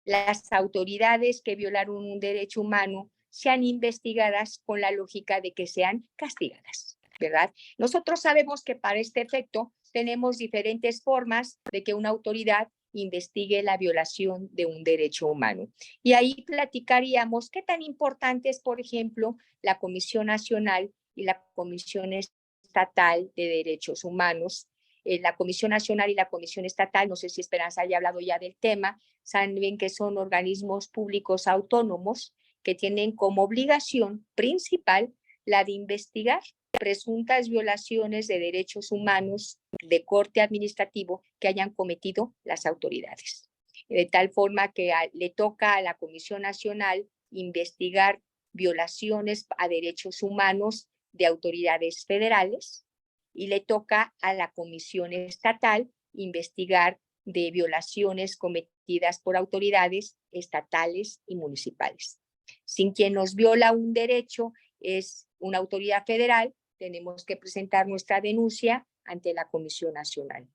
las autoridades que violaron un derecho humano sean investigadas con la lógica de que sean castigadas, ¿verdad? Nosotros sabemos que para este efecto tenemos diferentes formas de que una autoridad investigue la violación de un derecho humano. Y ahí platicaríamos qué tan importante es, por ejemplo, la Comisión Nacional y la Comisión Estatal de Derechos Humanos. La Comisión Nacional y la Comisión Estatal, no sé si Esperanza haya hablado ya del tema, saben que son organismos públicos autónomos que tienen como obligación principal la de investigar presuntas violaciones de derechos humanos de corte administrativo que hayan cometido las autoridades. De tal forma que le toca a la Comisión Nacional investigar violaciones a derechos humanos de autoridades federales y le toca a la Comisión Estatal investigar de violaciones cometidas por autoridades estatales y municipales. Si quien nos viola un derecho es una autoridad federal, tenemos que presentar nuestra denuncia ante la Comisión Nacional.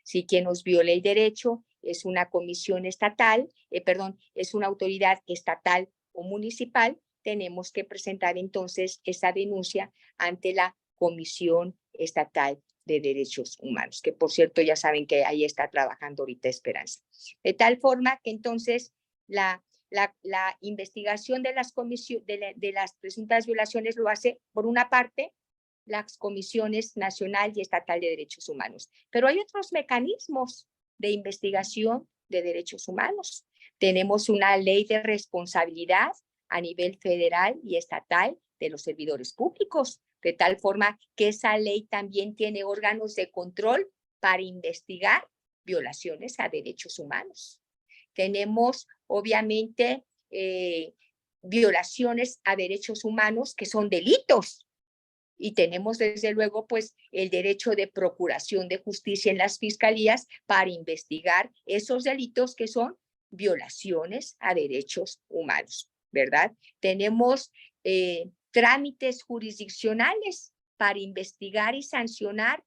Si quien nos viola el derecho es una comisión estatal, es una autoridad estatal o municipal, tenemos que presentar entonces esa denuncia ante la Comisión Estatal de Derechos Humanos, que por cierto ya saben que ahí está trabajando ahorita Esperanza. De tal forma que entonces la investigación de las presuntas violaciones lo hace, por una parte, las comisiones nacional y estatal de derechos humanos. Pero hay otros mecanismos de investigación de derechos humanos. Tenemos una ley de responsabilidad a nivel federal y estatal de los servidores públicos, de tal forma que esa ley también tiene órganos de control para investigar violaciones a derechos humanos. Tenemos, obviamente, violaciones a derechos humanos que son delitos. Y tenemos, desde luego, pues, el derecho de procuración de justicia en las fiscalías para investigar esos delitos que son violaciones a derechos humanos, ¿verdad? Tenemos trámites jurisdiccionales para investigar y sancionar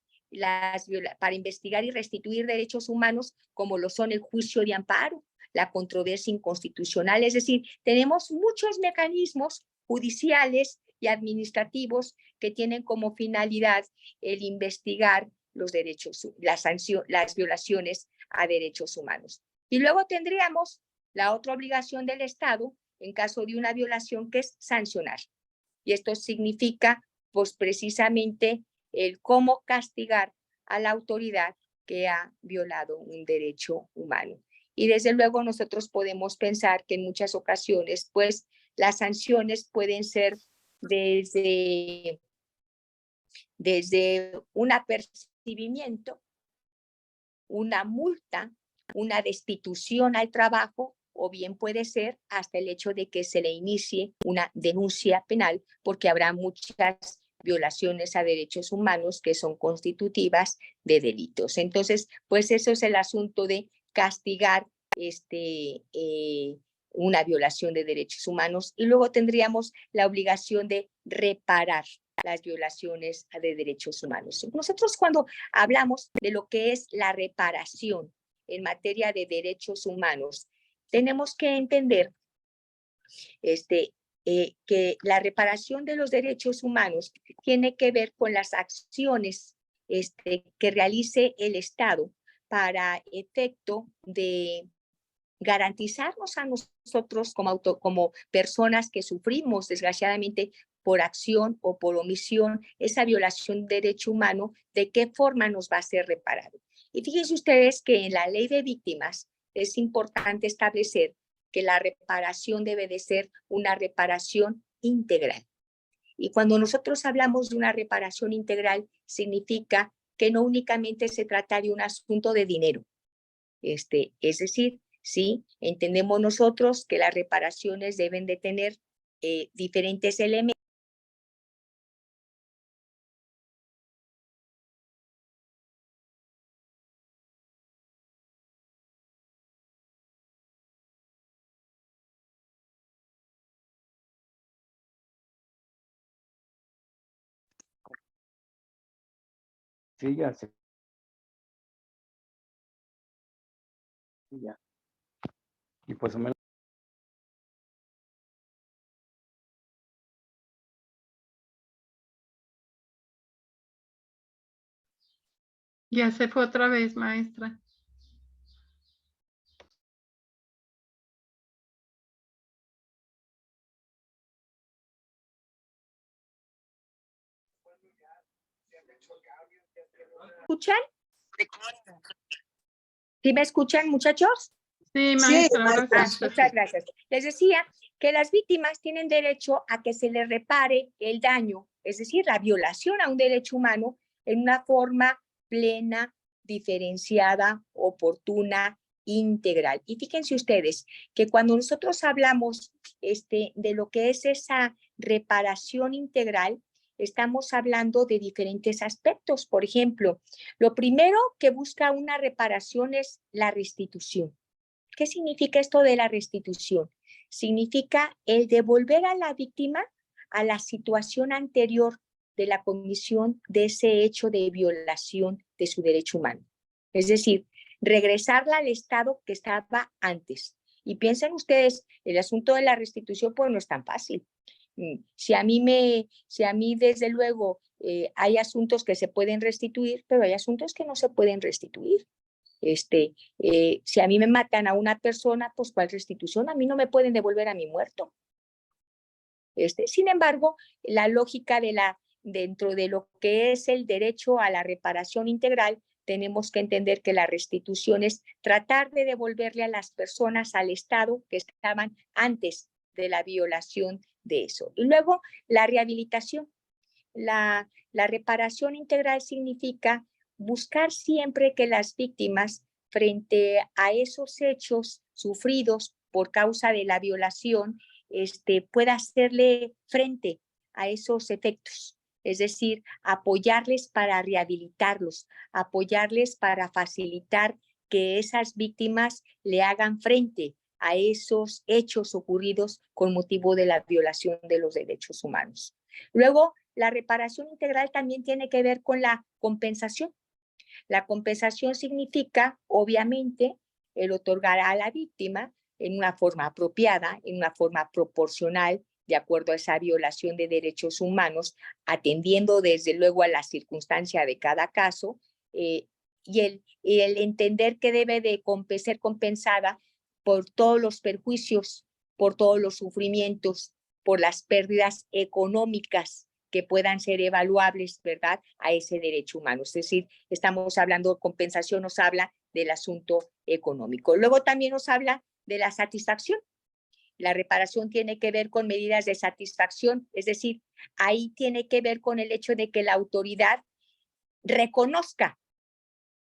para investigar y restituir derechos humanos, como lo son el juicio de amparo, la controversia inconstitucional. Es decir, tenemos muchos mecanismos judiciales y administrativos que tienen como finalidad el investigar los derechos, las violaciones a derechos humanos. Y luego tendríamos la otra obligación del Estado en caso de una violación, que es sancionar. Y esto significa, pues, precisamente el cómo castigar a la autoridad que ha violado un derecho humano. Y desde luego nosotros podemos pensar que en muchas ocasiones, pues, las sanciones pueden ser desde un apercibimiento, una multa, una destitución al trabajo, o bien puede ser hasta el hecho de que se le inicie una denuncia penal, porque habrá muchas violaciones a derechos humanos que son constitutivas de delitos. Entonces, pues eso es el asunto de castigar una violación de derechos humanos. Y luego tendríamos la obligación de reparar las violaciones de derechos humanos. Nosotros, cuando hablamos de lo que es la reparación en materia de derechos humanos, tenemos que entender que la reparación de los derechos humanos tiene que ver con las acciones que realice el Estado para efecto de garantizarnos a nosotros como personas que sufrimos, desgraciadamente, por acción o por omisión, esa violación de derecho humano, de qué forma nos va a ser reparado. Y fíjense ustedes que en la ley de víctimas es importante establecer que la reparación debe de ser una reparación integral. Y cuando nosotros hablamos de una reparación integral, significa que no únicamente se trata de un asunto de dinero. Es decir, sí, entendemos nosotros que las reparaciones deben de tener diferentes elementos Sí, ya sé. Sí, ya. Y pues o menos. Ya se fue otra vez, maestra. ¿Escuchan? ¿Sí me escuchan, muchachos? Sí, Sí, maestra, ahora maestra. sí. Muchas gracias. Les decía que las víctimas tienen derecho a que se les repare el daño, es decir, la violación a un derecho humano en una forma plena, diferenciada, oportuna, integral. Y fíjense ustedes que cuando nosotros hablamos de lo que es esa reparación integral, estamos hablando de diferentes aspectos. Por ejemplo, lo primero que busca una reparación es la restitución. ¿Qué significa esto de la restitución? Significa el devolver a la víctima a la situación anterior de la comisión de ese hecho de violación de su derecho humano. Es decir, regresarla al estado que estaba antes. Y piensen ustedes, el asunto de la restitución pues no es tan fácil. Si a mí desde luego hay asuntos que se pueden restituir, pero hay asuntos que no se pueden restituir. Si a mí me matan a una persona, pues ¿cuál restitución? A mí no me pueden devolver a mi muerto. Sin embargo, la lógica dentro de lo que es el derecho a la reparación integral, tenemos que entender que la restitución es tratar de devolverle a las personas al estado que estaban antes de la violación de eso. Y luego, la rehabilitación. La reparación integral significa buscar siempre que las víctimas, frente a esos hechos sufridos por causa de la violación, pueda hacerle frente a esos efectos. Es decir, apoyarles para rehabilitarlos, apoyarles para facilitar que esas víctimas le hagan frente a esos hechos ocurridos con motivo de la violación de los derechos humanos. Luego, la reparación integral también tiene que ver con la compensación. La compensación significa, obviamente, el otorgar a la víctima en una forma apropiada, en una forma proporcional, de acuerdo a esa violación de derechos humanos, atendiendo desde luego a la circunstancia de cada caso, y el entender que debe de ser compensada por todos los perjuicios, por todos los sufrimientos, por las pérdidas económicas que puedan ser evaluables, ¿verdad?, a ese derecho humano. Es decir, estamos hablando, compensación nos habla del asunto económico. Luego también nos habla de la satisfacción. La reparación tiene que ver con medidas de satisfacción, es decir, ahí tiene que ver con el hecho de que la autoridad reconozca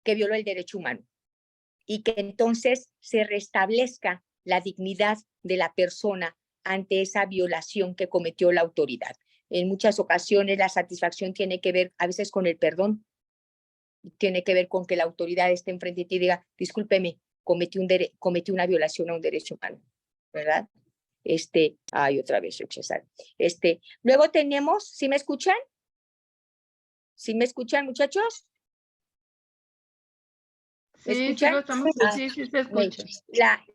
que violó el derecho humano y que entonces se restablezca la dignidad de la persona ante esa violación que cometió la autoridad. En muchas ocasiones la satisfacción tiene que ver a veces con el perdón, tiene que ver con que la autoridad esté enfrente de ti y diga, discúlpeme, cometí una violación a un derecho humano, ¿verdad? Otra vez rechazar. Luego tenemos, ¿sí me escuchan? ¿Sí me escuchan, muchachos? ¿Me Sí, escuchan? sí, lo estamos, sí, sí se escucha.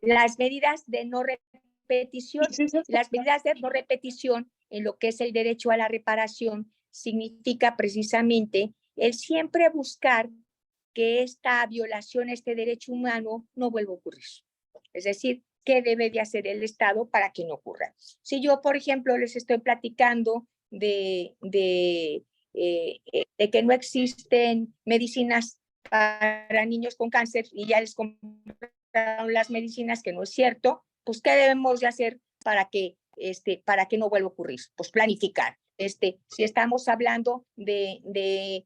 Las medidas de no repetición. Las medidas de no repetición en lo que es el derecho a la reparación significa precisamente el siempre buscar que esta violación a este derecho humano no vuelva a ocurrir. Es decir, ¿qué debe de hacer el Estado para que no ocurra? Si yo, por ejemplo, les estoy platicando de que no existen medicinas para niños con cáncer y ya les compraron las medicinas, que no es cierto, pues ¿qué debemos de hacer para que no vuelva a ocurrir? Pues planificar. Si estamos hablando de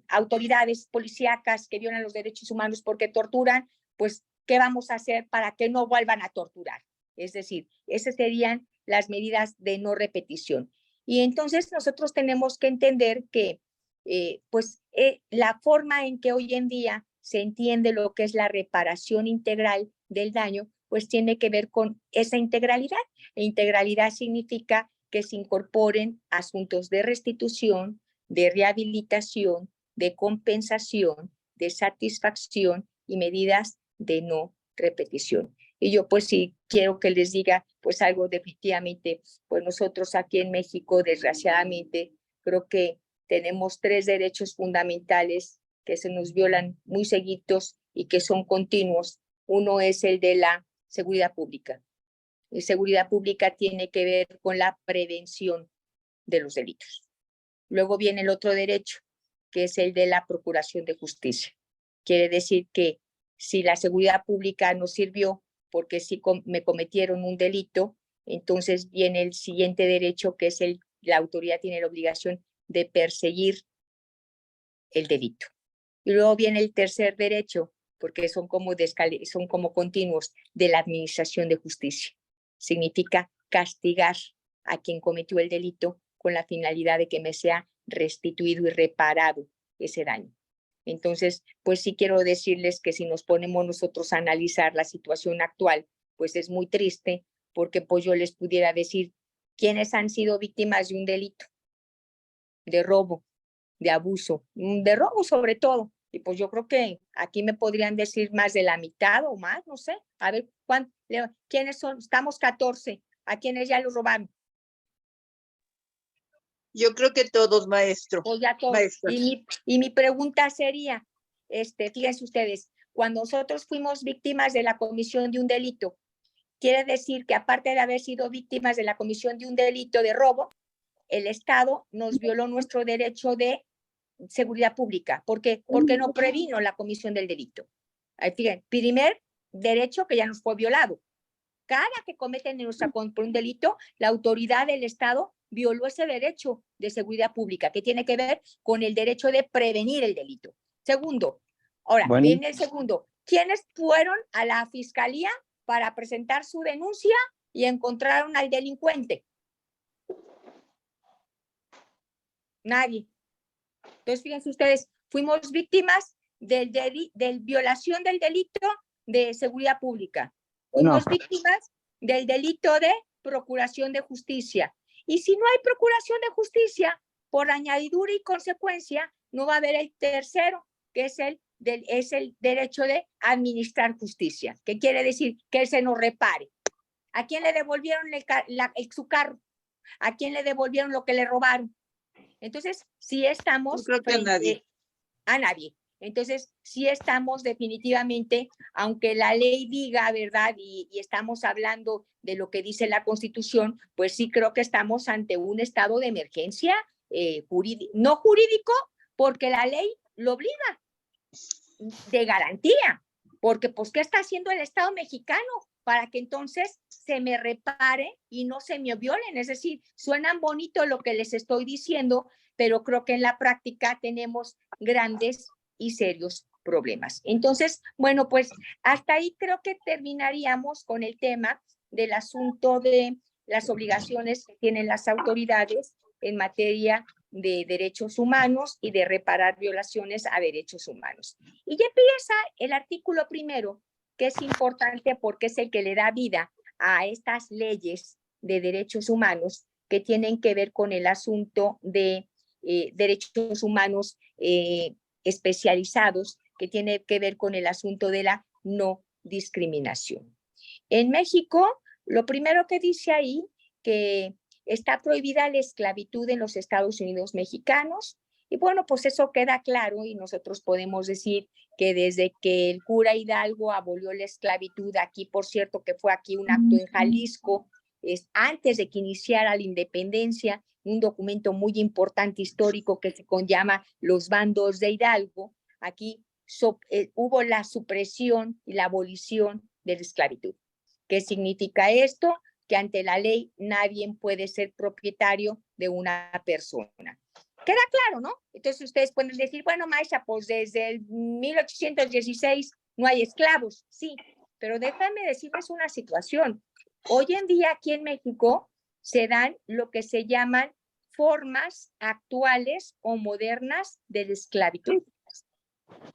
autoridades policíacas que violan los derechos humanos porque torturan, pues ¿qué vamos a hacer para que no vuelvan a torturar? Es decir, esas serían las medidas de no repetición. Y entonces nosotros tenemos que entender que la forma en que hoy en día se entiende lo que es la reparación integral del daño, pues tiene que ver con esa integralidad. E integralidad significa que se incorporen asuntos de restitución, de rehabilitación, de compensación, de satisfacción y medidas de no repetición. Y yo pues sí quiero que les diga pues algo definitivamente, pues nosotros aquí en México desgraciadamente creo que tenemos 3 derechos fundamentales que se nos violan muy seguidos y que son continuos. Uno es el de la seguridad pública. La seguridad pública tiene que ver con la prevención de los delitos. Luego viene el otro derecho, que es el de la procuración de justicia. Quiere decir que si la seguridad pública no sirvió porque sí me cometieron un delito, entonces viene el siguiente derecho, que es la autoridad tiene la obligación de perseguir el delito. Y luego viene el tercer derecho, porque son como continuos, de la administración de justicia. Significa castigar a quien cometió el delito con la finalidad de que me sea restituido y reparado ese daño. Entonces, pues sí quiero decirles que si nos ponemos nosotros a analizar la situación actual, pues es muy triste, porque pues yo les pudiera decir quiénes han sido víctimas de un delito, de robo, de abuso, de robo sobre todo. Y pues yo creo que aquí me podrían decir más de la mitad o más, no sé. A ver, ¿quiénes son? Estamos 14. ¿A quiénes ya los robaron? Yo creo que todos, maestro. Pues ya todos. Y mi pregunta sería, fíjense ustedes, cuando nosotros fuimos víctimas de la comisión de un delito, quiere decir que aparte de haber sido víctimas de la comisión de un delito de robo, el Estado nos violó nuestro derecho de seguridad pública. ¿Por qué? Porque no previno la comisión del delito. Fíjense, primer derecho que ya nos fue violado. Cada que cometen por un delito, la autoridad del Estado violó ese derecho de seguridad pública, que tiene que ver con el derecho de prevenir el delito. Segundo, ahora, viene el segundo. ¿Quiénes fueron a la fiscalía para presentar su denuncia y encontraron al delincuente? Nadie. Entonces, fíjense ustedes, fuimos víctimas de violación del delito de seguridad pública. Fuimos víctimas del delito de procuración de justicia. Y si no hay procuración de justicia, por añadidura y consecuencia, no va a haber el tercero, que es el derecho de administrar justicia, que quiere decir que se nos repare. ¿A quién le devolvieron su carro? ¿A quién le devolvieron lo que le robaron? Entonces, sí estamos a nadie. Entonces, sí estamos definitivamente, aunque la ley diga, ¿verdad? Y estamos hablando de lo que dice la Constitución, pues sí creo que estamos ante un estado de emergencia no jurídico, porque la ley lo obliga, de garantía, porque pues ¿qué está haciendo el Estado mexicano para que entonces se me repare y no se me violen? Es decir, suenan bonito lo que les estoy diciendo, pero creo que en la práctica tenemos grandes y serios problemas. Entonces, bueno, pues hasta ahí creo que terminaríamos con el tema del asunto de las obligaciones que tienen las autoridades en materia de derechos humanos y de reparar violaciones a derechos humanos. Y ya empieza el artículo primero, que es importante porque es el que le da vida a estas leyes de derechos humanos que tienen que ver con el asunto de derechos humanos especializados, que tiene que ver con el asunto de la no discriminación. En México, lo primero que dice ahí, que está prohibida la esclavitud en los Estados Unidos mexicanos, y bueno, pues eso queda claro y nosotros podemos decir que desde que el cura Hidalgo abolió la esclavitud, aquí por cierto que fue aquí un acto en Jalisco, antes de que iniciara la independencia, un documento muy importante histórico que se llama Los Bandos de Hidalgo, aquí hubo la supresión y la abolición de la esclavitud. ¿Qué significa esto? Que ante la ley nadie puede ser propietario de una persona. Queda claro, ¿no? Entonces ustedes pueden decir, bueno, maestra, pues desde el 1816 no hay esclavos. Sí, pero déjame decirles una situación. Hoy en día aquí en México se dan lo que se llaman formas actuales o modernas de la esclavitud.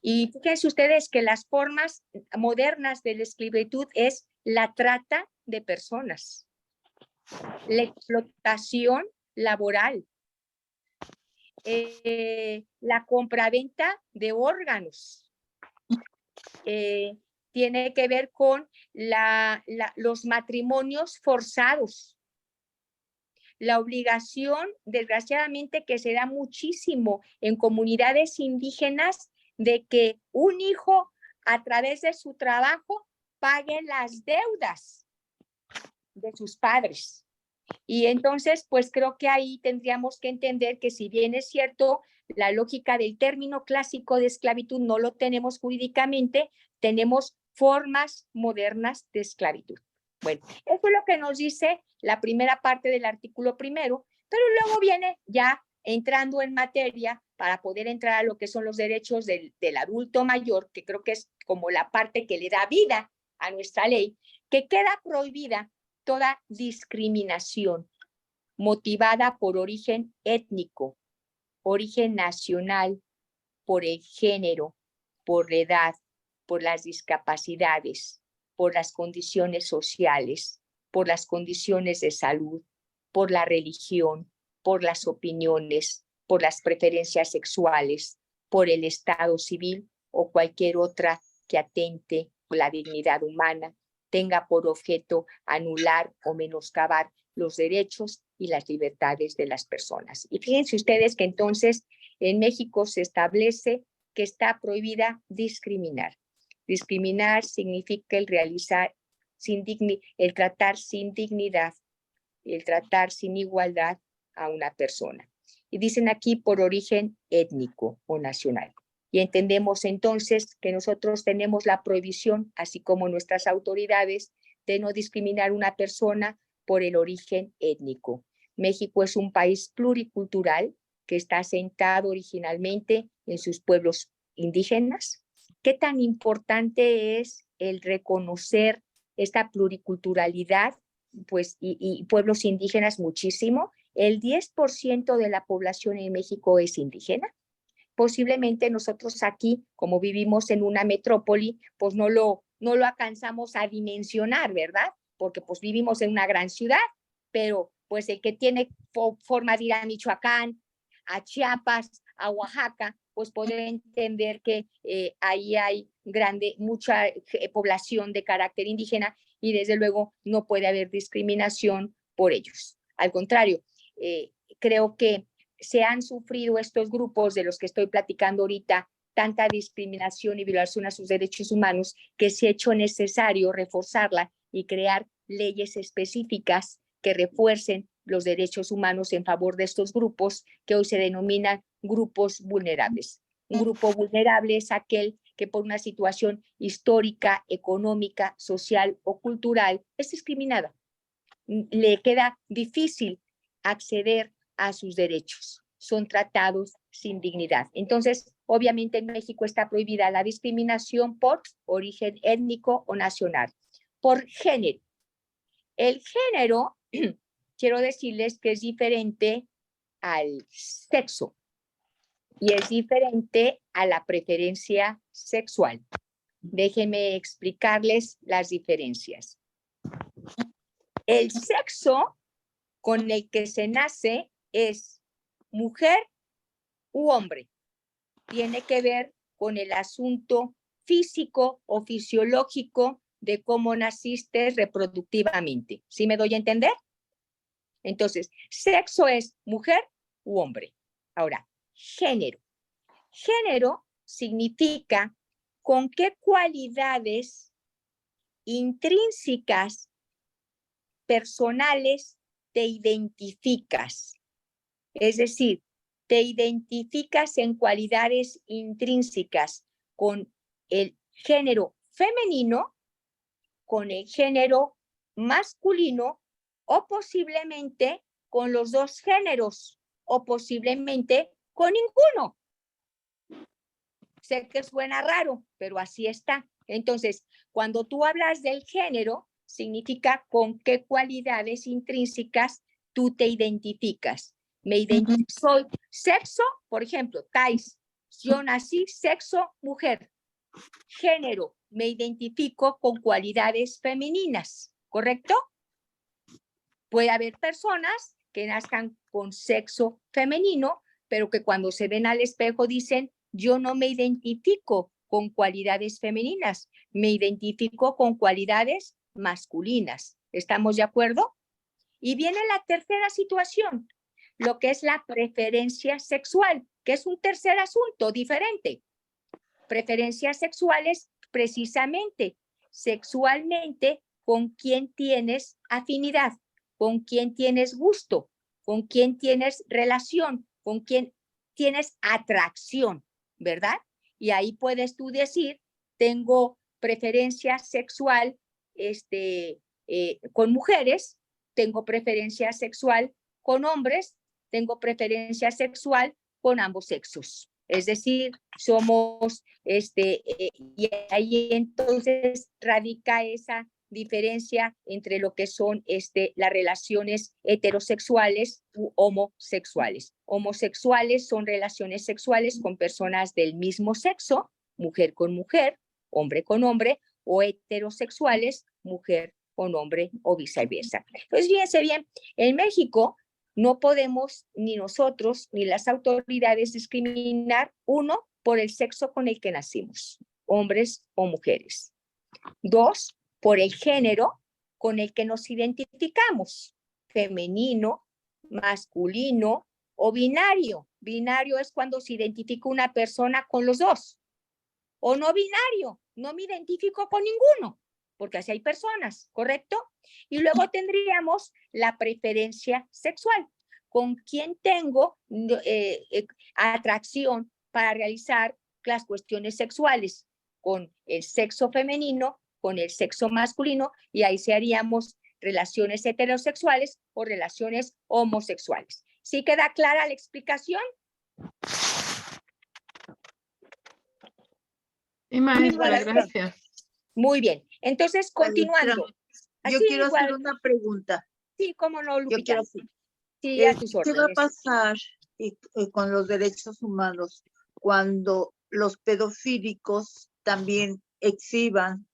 Y fíjense ustedes que las formas modernas de la esclavitud es la trata de personas, la explotación laboral, la compraventa de órganos. Tiene que ver con los matrimonios forzados. La obligación, desgraciadamente, que se da muchísimo en comunidades indígenas de que un hijo, a través de su trabajo, pague las deudas de sus padres. Y entonces, pues creo que ahí tendríamos que entender que, si bien es cierto, la lógica del término clásico de esclavitud no lo tenemos jurídicamente, tenemos formas modernas de esclavitud. Bueno, eso es lo que nos dice la primera parte del artículo primero, pero luego viene ya entrando en materia para poder entrar a lo que son los derechos del adulto mayor, que creo que es como la parte que le da vida a nuestra ley, que queda prohibida toda discriminación motivada por origen étnico, origen nacional, por el género, por la edad, por las discapacidades, por las condiciones sociales, por las condiciones de salud, por la religión, por las opiniones, por las preferencias sexuales, por el estado civil o cualquier otra que atente con la dignidad humana, tenga por objeto anular o menoscabar los derechos y las libertades de las personas. Y fíjense ustedes que entonces en México se establece que está prohibida discriminar. Discriminar significa el tratar sin dignidad, el tratar sin igualdad a una persona. Y dicen aquí por origen étnico o nacional. Y entendemos entonces que nosotros tenemos la prohibición, así como nuestras autoridades, de no discriminar a una persona por el origen étnico. México es un país pluricultural que está asentado originalmente en sus pueblos indígenas. ¿Qué tan importante es el reconocer esta pluriculturalidad? Pues, y pueblos indígenas muchísimo. El 10% de la población en México es indígena. Posiblemente nosotros aquí, como vivimos en una metrópoli, pues no lo alcanzamos a dimensionar, ¿verdad? Porque pues vivimos en una gran ciudad, pero pues el que tiene forma de ir a Michoacán, a Chiapas, a Oaxaca, pues puede entender que ahí hay mucha población de carácter indígena y desde luego no puede haber discriminación por ellos. Al contrario, creo que se han sufrido estos grupos de los que estoy platicando ahorita tanta discriminación y violación a sus derechos humanos que se ha hecho necesario reforzarla y crear leyes específicas que refuercen los derechos humanos en favor de estos grupos que hoy se denominan grupos vulnerables. Un grupo vulnerable es aquel que por una situación histórica, económica, social o cultural es discriminada. Le queda difícil acceder a sus derechos, son tratados sin dignidad. Entonces, obviamente en México está prohibida la discriminación por origen étnico o nacional. Por género. El género, quiero decirles que es diferente al sexo y es diferente a la preferencia sexual. Déjenme explicarles las diferencias. El sexo con el que se nace es mujer u hombre. Tiene que ver con el asunto físico o fisiológico de cómo naciste reproductivamente. ¿Sí me doy a entender? Entonces, sexo es mujer u hombre. Ahora, género. Género significa con qué cualidades intrínsecas, personales, te identificas. Es decir, te identificas en cualidades intrínsecas con el género femenino, con el género masculino o posiblemente con los dos géneros o posiblemente con ninguno. Sé que suena raro, pero así está. Entonces, cuando tú hablas del género, significa con qué cualidades intrínsecas tú te identificas. Me identifico, soy sexo, por ejemplo, Thais, yo nací sexo mujer. Género, me identifico con cualidades femeninas, ¿correcto? Puede haber personas que nazcan con sexo femenino, pero que cuando se ven al espejo dicen, yo no me identifico con cualidades femeninas, me identifico con cualidades masculinas. ¿Estamos de acuerdo? Y viene la tercera situación, lo que es la preferencia sexual, que es un tercer asunto diferente. Preferencias sexuales, precisamente, sexualmente, con quién tienes afinidad, con quién tienes gusto, con quién tienes relación, con quién tienes atracción, ¿verdad? Y ahí puedes tú decir, tengo preferencia sexual con mujeres, tengo preferencia sexual con hombres, tengo preferencia sexual con ambos sexos. Es decir, somos, y ahí entonces radica esa diferencia entre lo que son las relaciones heterosexuales u homosexuales. Homosexuales son relaciones sexuales con personas del mismo sexo, mujer con mujer, hombre con hombre, o heterosexuales, mujer con hombre o viceversa. Entonces, fíjense bien, en México no podemos ni nosotros ni las autoridades discriminar, uno, por el sexo con el que nacimos, hombres o mujeres. Dos, por el género con el que nos identificamos, femenino, masculino o binario. Binario es cuando se identifica una persona con los dos. O no binario, no me identifico con ninguno, porque así hay personas, ¿correcto? Y luego tendríamos la preferencia sexual, con quien tengo atracción para realizar las cuestiones sexuales, con el sexo femenino, con el sexo masculino, y ahí se haríamos relaciones heterosexuales o relaciones homosexuales. ¿Sí queda clara la explicación? Sí, maestra, Maestra. gracias. Muy bien. Entonces, continuando. Yo Así quiero hacer igual. una pregunta. Sí, cómo no, Yo Lupita. quiero hacer. Sí, a tus ¿Qué va a órdenes. pasar con los derechos humanos cuando los pedofílicos también exhiban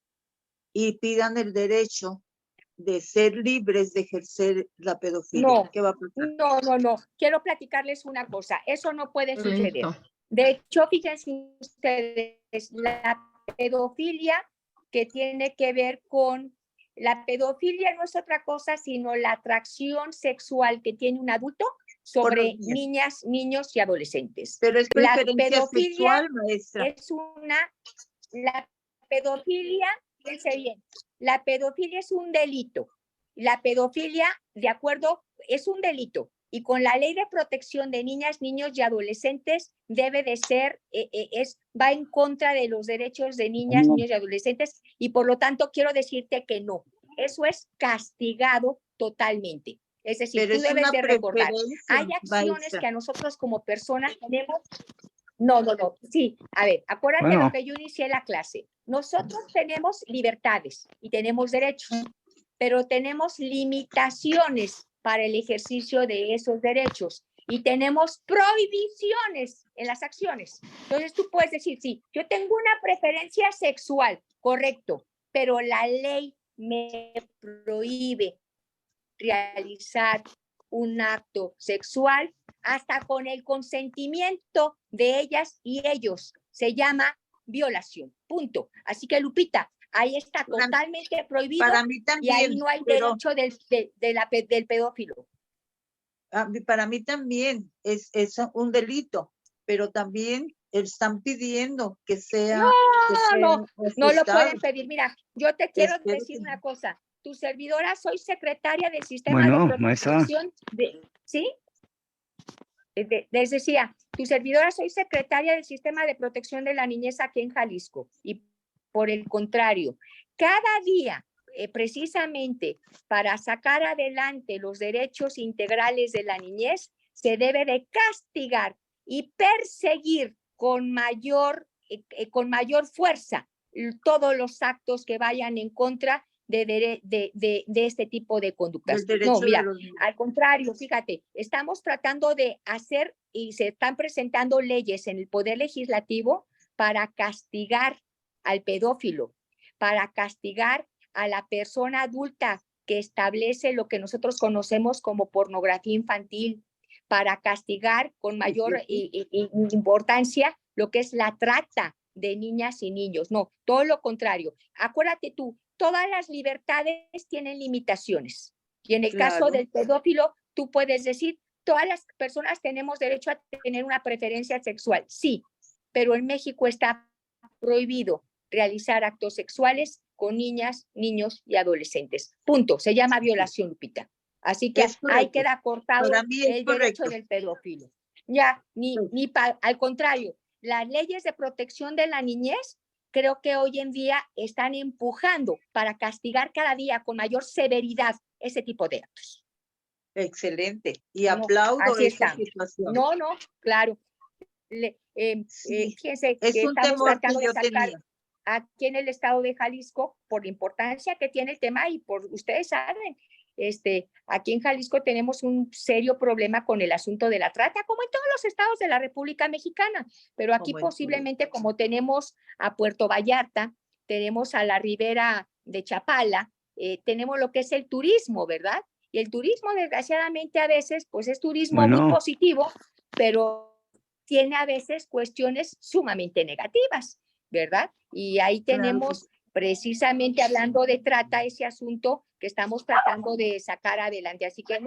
y pidan el derecho de ser libres de ejercer la pedofilia? No, ¿Qué va a pasar? no. Quiero platicarles una cosa. Eso no puede suceder. Listo. De hecho, fíjense ustedes, la pedofilia que tiene que ver con... La pedofilia no es otra cosa sino la atracción sexual que tiene un adulto sobre niños. niñas, niños y adolescentes. Pero es La preferencia pedofilia sexual, maestra. es la pedofilia, fíjense bien, la pedofilia es un delito. La pedofilia, de acuerdo, es un delito. Y con la Ley de Protección de Niñas, Niños y Adolescentes debe de ser, va en contra de los derechos de niñas, niños y adolescentes, y por lo tanto quiero decirte que no. Eso es castigado totalmente. Es decir, Pero tú es debes una de recordar, preferencia, hay acciones maestra. que a nosotros como personas tenemos. No. Sí, a ver, acuérdate Bueno. lo que yo inicié la clase. Nosotros tenemos libertades y tenemos derechos, pero tenemos limitaciones para el ejercicio de esos derechos y tenemos prohibiciones en las acciones. Entonces tú puedes decir, sí, yo tengo una preferencia sexual, correcto, pero la ley me prohíbe realizar un acto sexual hasta con el consentimiento de ellas y ellos. Se llama violación, punto. Así que, Lupita, ahí está totalmente prohibido Para mí y también, ahí no hay pero derecho del pedófilo. para mí también es un delito, pero también están pidiendo que sea No lo ajustado. pueden pedir. Mira, yo te quiero Espero decir que una no. cosa. Tu servidora, soy secretaria del sistema Bueno, de maestra. protección ¿sí? Les decía, tu servidora, soy secretaria del Sistema de Protección de la Niñez aquí en Jalisco. Y por el contrario, cada día, precisamente para sacar adelante los derechos integrales de la niñez, se debe de castigar y perseguir con mayor fuerza todos los actos que vayan en contra de este tipo de conductas. Del derecho No, mira, de los niños. al contrario, fíjate, estamos tratando de hacer y se están presentando leyes en el Poder Legislativo para castigar al pedófilo, para castigar a la persona adulta que establece lo que nosotros conocemos como pornografía infantil, para castigar con mayor importancia lo que es la trata de niñas y niños. No, todo lo contrario. Acuérdate tú, todas las libertades tienen limitaciones. Y en el caso del pedófilo, tú puedes decir, todas las personas tenemos derecho a tener una preferencia sexual. Sí, pero en México está prohibido realizar actos sexuales con niñas, niños y adolescentes. Punto. Se llama violación, Lupita. Así que ahí queda cortado el derecho del pedófilo. Ya, al contrario, las leyes de protección de la niñez creo que hoy en día están empujando para castigar cada día con mayor severidad ese tipo de actos. Excelente. Y aplaudo esa situación. No, claro. Fíjense es que un estamos temor tratando que de yo sacar tenía. aquí en el estado de Jalisco, por la importancia que tiene el tema y por ustedes saben, aquí en Jalisco tenemos un serio problema con el asunto de la trata, como en todos los estados de la República Mexicana, pero aquí posiblemente como tenemos a Puerto Vallarta, tenemos a la ribera de Chapala, tenemos lo que es el turismo, ¿verdad? Y el turismo, desgraciadamente, a veces, pues es turismo muy positivo, pero tiene a veces cuestiones sumamente negativas, ¿verdad? Y ahí tenemos precisamente hablando de trata ese asunto que estamos tratando de sacar adelante. Así que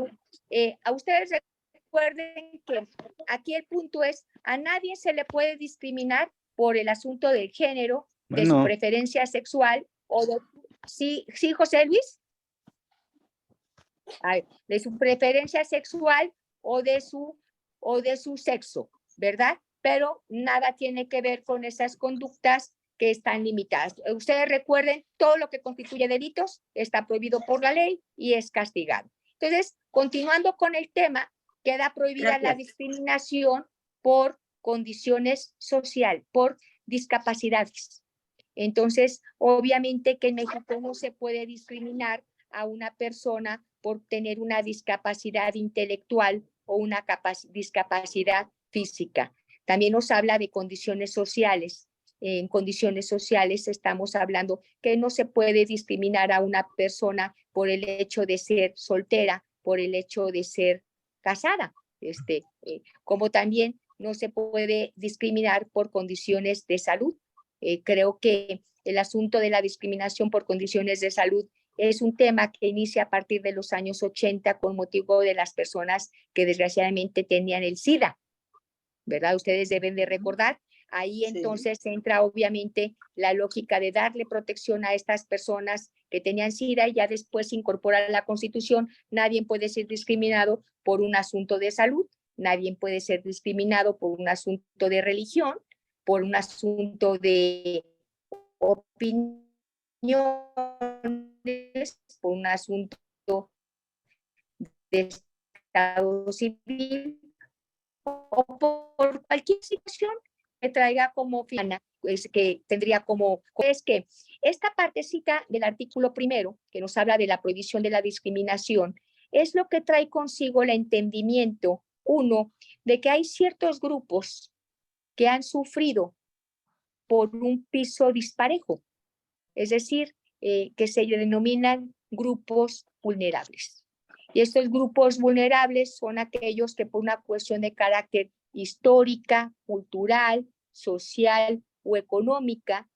a ustedes recuerden que aquí el punto es, a nadie se le puede discriminar por el asunto del género, de su preferencia sexual o de... ¿Sí, José Luis? De su preferencia sexual o de su sexo, ¿verdad? Pero nada tiene que ver con esas conductas que están limitadas. Ustedes recuerden, todo lo que constituye delitos está prohibido por la ley y es castigado. Entonces, continuando con el tema, queda prohibida la discriminación por condiciones sociales, por discapacidades. Entonces, obviamente que en México no se puede discriminar a una persona por tener una discapacidad intelectual o una discapacidad física. También nos habla de condiciones sociales. En condiciones sociales estamos hablando que no se puede discriminar a una persona por el hecho de ser soltera, por el hecho de ser casada, como también no se puede discriminar por condiciones de salud. Creo que el asunto de la discriminación por condiciones de salud es un tema que inicia a partir de los años 80 con motivo de las personas que desgraciadamente tenían el SIDA, ¿verdad? Ustedes deben de recordar. Ahí entonces entra obviamente la lógica de darle protección a estas personas que tenían SIDA y ya después se incorpora a la Constitución. Nadie puede ser discriminado por un asunto de salud, nadie puede ser discriminado por un asunto de religión, por un asunto de opinión, por un asunto de estado civil o por cualquier situación que traiga como pues, que tendría como es que esta partecita del artículo primero que nos habla de la prohibición de la discriminación es lo que trae consigo el entendimiento, uno, de que hay ciertos grupos que han sufrido por un piso disparejo, es decir, que se denominan grupos vulnerables. Y estos grupos vulnerables son aquellos que por una cuestión de carácter histórica, cultural, social o económica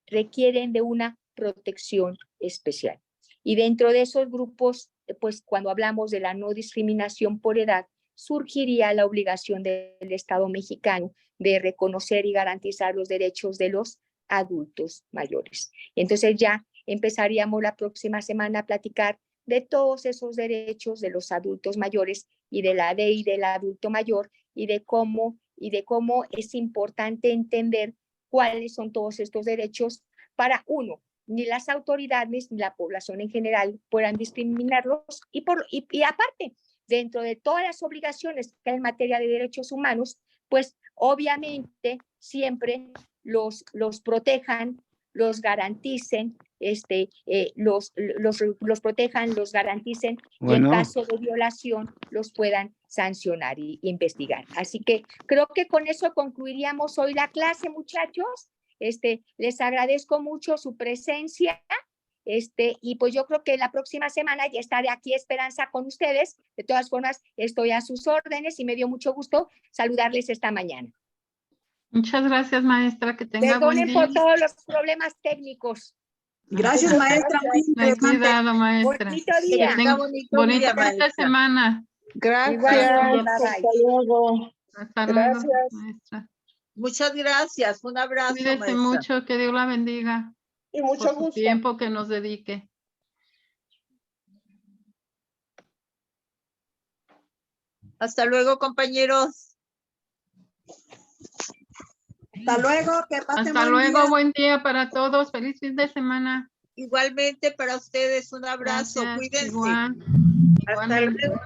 requieren de una protección especial. Y dentro de esos grupos, pues cuando hablamos de la no discriminación por edad, surgiría la obligación del Estado mexicano de reconocer y garantizar los derechos de los adultos mayores. Entonces ya empezaríamos la próxima semana a platicar de todos esos derechos de los adultos mayores y de la ley del adulto mayor y de cómo es importante entender cuáles son todos estos derechos para uno, ni las autoridades ni la población en general puedan discriminarlos y aparte, dentro de todas las obligaciones que hay en materia de derechos humanos, pues obviamente siempre los protejan, los garanticen, los protejan, los garanticen y en caso de violación los puedan sancionar y investigar. Así que creo que con eso concluiríamos hoy la clase, muchachos. Les agradezco mucho su presencia. Y pues yo creo que la próxima semana ya estaré aquí, Esperanza, con ustedes. De todas formas, estoy a sus órdenes y me dio mucho gusto saludarles esta mañana. Muchas gracias, maestra. Que tenga buen Perdonen día. por todos los problemas técnicos. Gracias, maestra. Muy Ten interesante. cuidado, maestra. Bonito Que día. tenga bonito Bonita día, fin de maestra. semana. Igualmente, Gracias. bye, bye. Hasta luego. Hasta luego, Gracias. maestra. Muchas gracias. Un abrazo, Cuídese maestra. mucho. Que Dios la bendiga Y por mucho su gusto. tiempo que nos dedique. Hasta luego, compañeros. Hasta luego, que pasen Hasta buen luego. día. Buen día para todos. Feliz fin de semana. Igualmente para ustedes, un abrazo. Gracias. Cuídense. Igual. Hasta Igualmente. luego.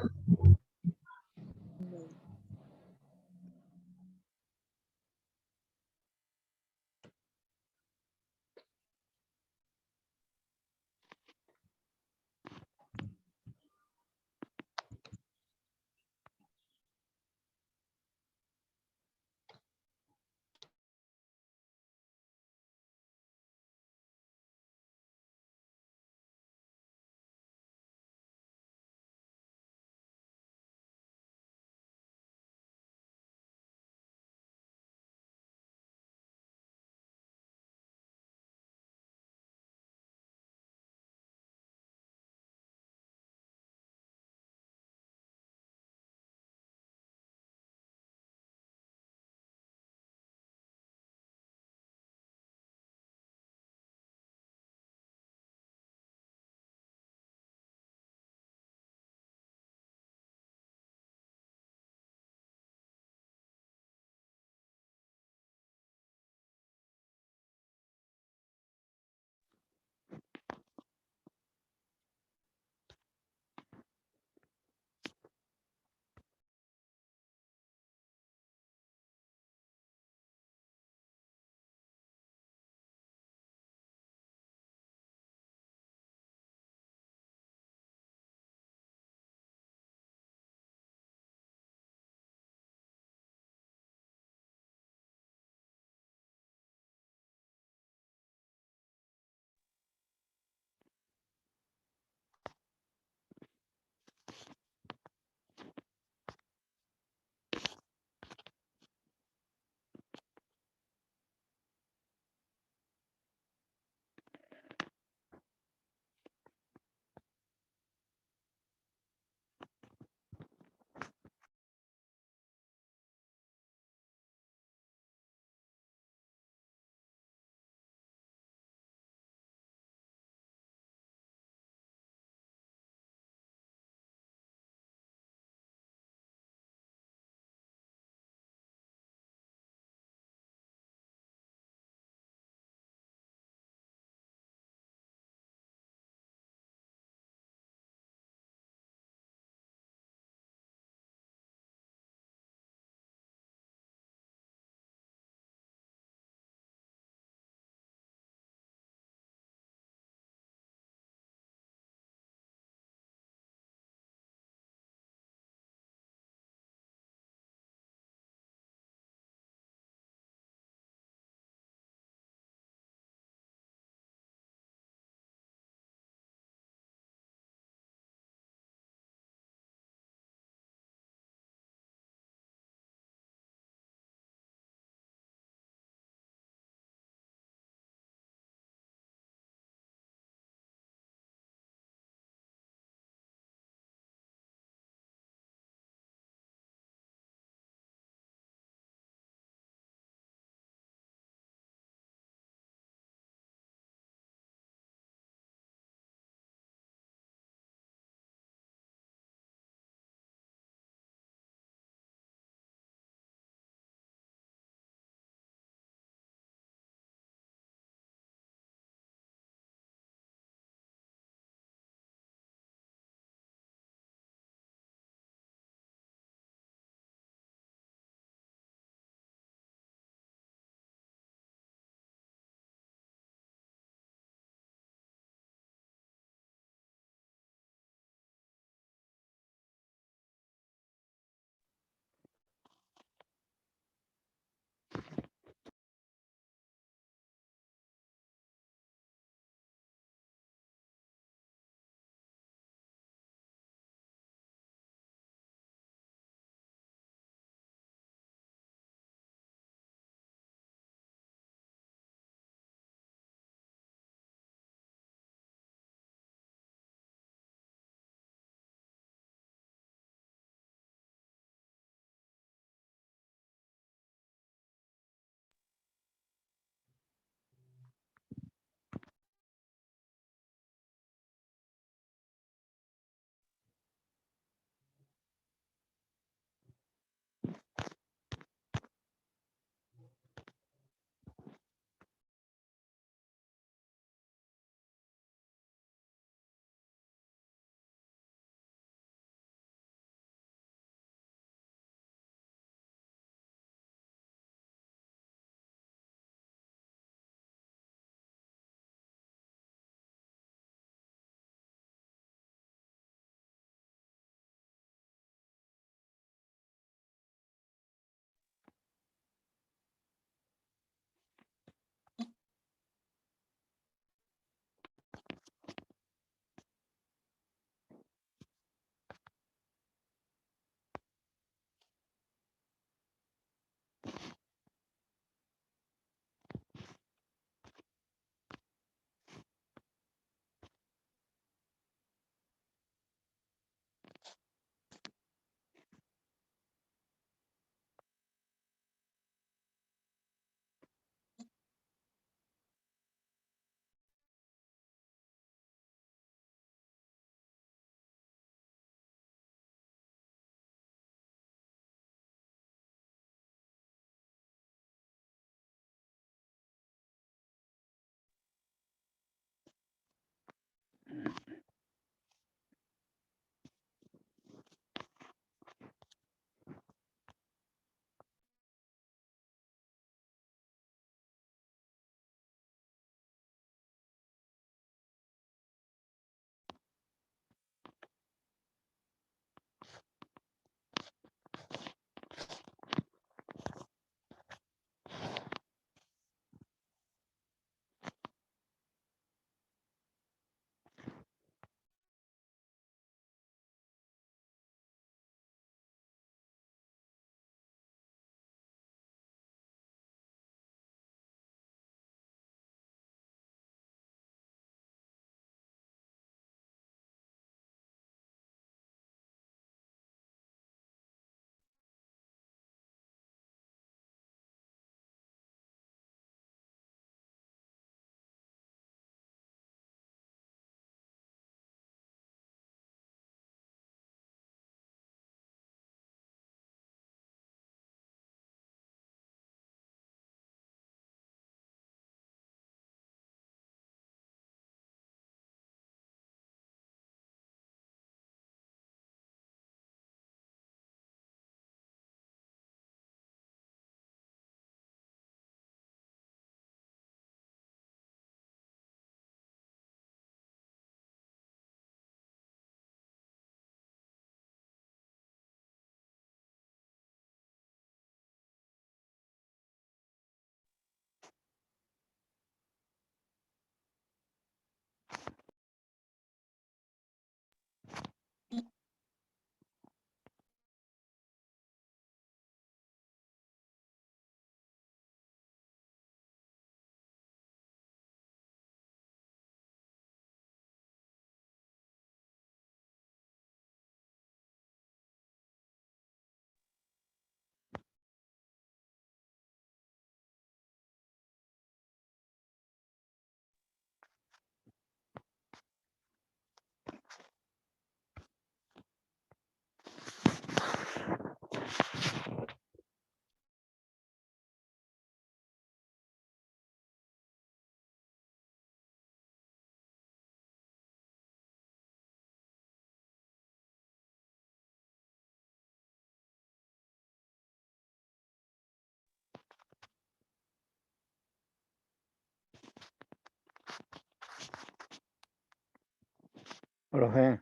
Profe.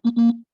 Ujú.